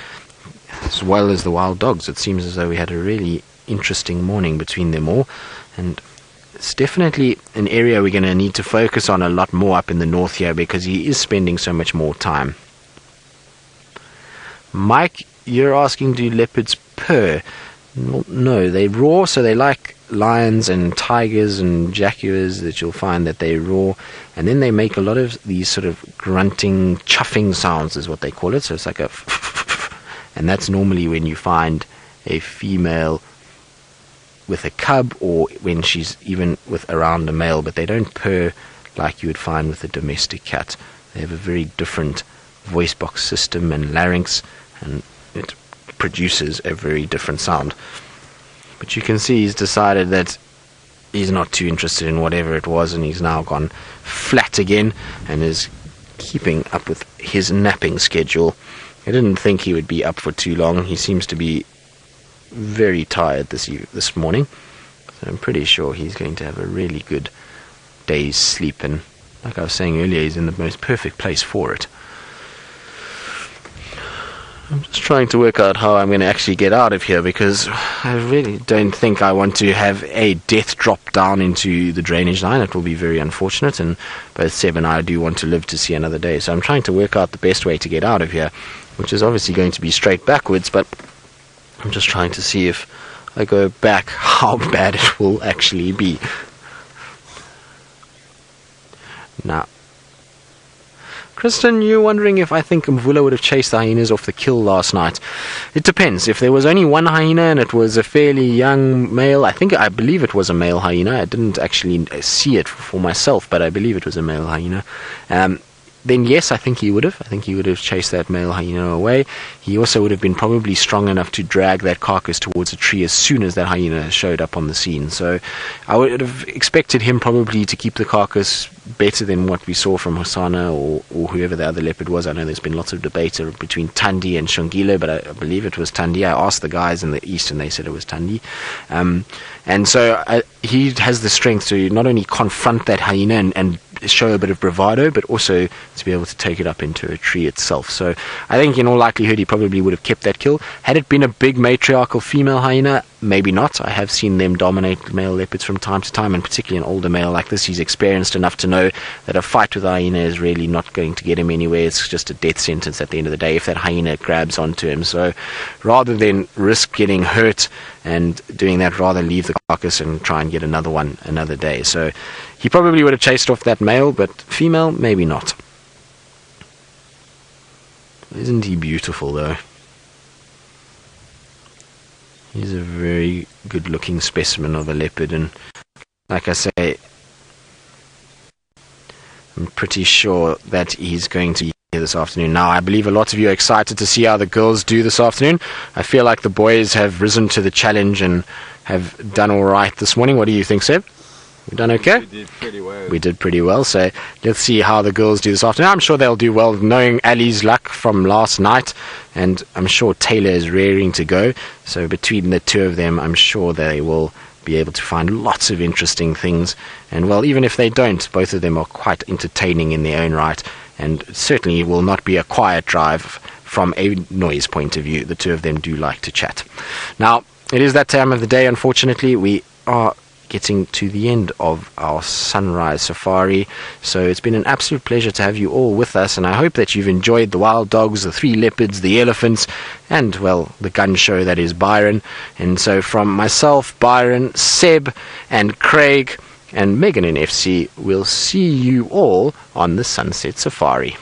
as well as the wild dogs. It seems as though we had a really interesting morning between them all, and it's definitely an area we're going to need to focus on a lot more up in the north here, because he is spending so much more time. Mike, you're asking, do leopards purr? No, they roar, so they like lions and tigers and jaguars that you'll find that they roar, and then they make a lot of these sort of grunting, chuffing sounds is what they call it. So it's like a and that's normally when you find a female with a cub, or when she's even with around a male, but they don't purr like you would find with a domestic cat. They have a very different voice box system and larynx, and it produces a very different sound. But you can see he's decided that he's not too interested in whatever it was, and he's now gone flat again and is keeping up with his napping schedule. I didn't think he would be up for too long. He seems to be very tired this morning, so I'm pretty sure he's going to have a really good day's sleep, and like I was saying earlier, he's in the most perfect place for it. I'm just trying to work out how I'm going to actually get out of here, because I really don't think I want to have a death drop down into the drainage line. It will be very unfortunate, and both Seb and I do want to live to see another day. So I'm trying to work out the best way to get out of here, which is obviously going to be straight backwards, but I'm just trying to see if I go back how bad it will actually be. Now, Kristen, you're wondering if I think Mvula would have chased the hyenas off the kill last night. It depends. If there was only one hyena and it was a fairly young male, I believe it was a male hyena. I didn't actually see it for myself, but I believe it was a male hyena. Then yes, I think he would have. I think he would have chased that male hyena away. He also would have been probably strong enough to drag that carcass towards a tree as soon as that hyena showed up on the scene. So I would have expected him probably to keep the carcass better than what we saw from Hosanna or whoever the other leopard was. I know there's been lots of debate between Tandi and Shongile, but I believe it was Tandi. I asked the guys in the east and they said it was Tandi. And so he has the strength to not only confront that hyena and show a bit of bravado, but also to be able to take it up into a tree itself. So I think in all likelihood he probably would have kept that kill. Had it been a big matriarchal female hyena, maybe not. I have seen them dominate male leopards from time to time, and particularly an older male like this. He's experienced enough to know that a fight with a hyena is really not going to get him anywhere. It's just a death sentence at the end of the day if that hyena grabs onto him. So rather than risk getting hurt and doing that, rather leave the carcass and try and get another one another day. So he probably would have chased off that male, but female, maybe not. Isn't he beautiful, though? He's a very good-looking specimen of a leopard, and like I say, I'm pretty sure that he's going to be here this afternoon. Now, I believe a lot of you are excited to see how the girls do this afternoon. I feel like the boys have risen to the challenge and have done all right this morning. What do you think, Seb? We done okay? We did pretty well. We did pretty well, so let's see how the girls do this afternoon. I'm sure they'll do well, knowing Ali's luck from last night, and I'm sure Taylor is raring to go. So between the two of them, I'm sure they will be able to find lots of interesting things. And well, even if they don't, both of them are quite entertaining in their own right, and certainly will not be a quiet drive from a noise point of view. The two of them do like to chat. Now, it is that time of the day, unfortunately. We are getting to the end of our sunrise safari. So it's been an absolute pleasure to have you all with us, and I hope that you've enjoyed the wild dogs, the 3 leopards, the elephants, and, well, the gun show that is Byron. And so from myself, Byron, Seb, and Craig, and Megan in FC, we'll see you all on the Sunset Safari.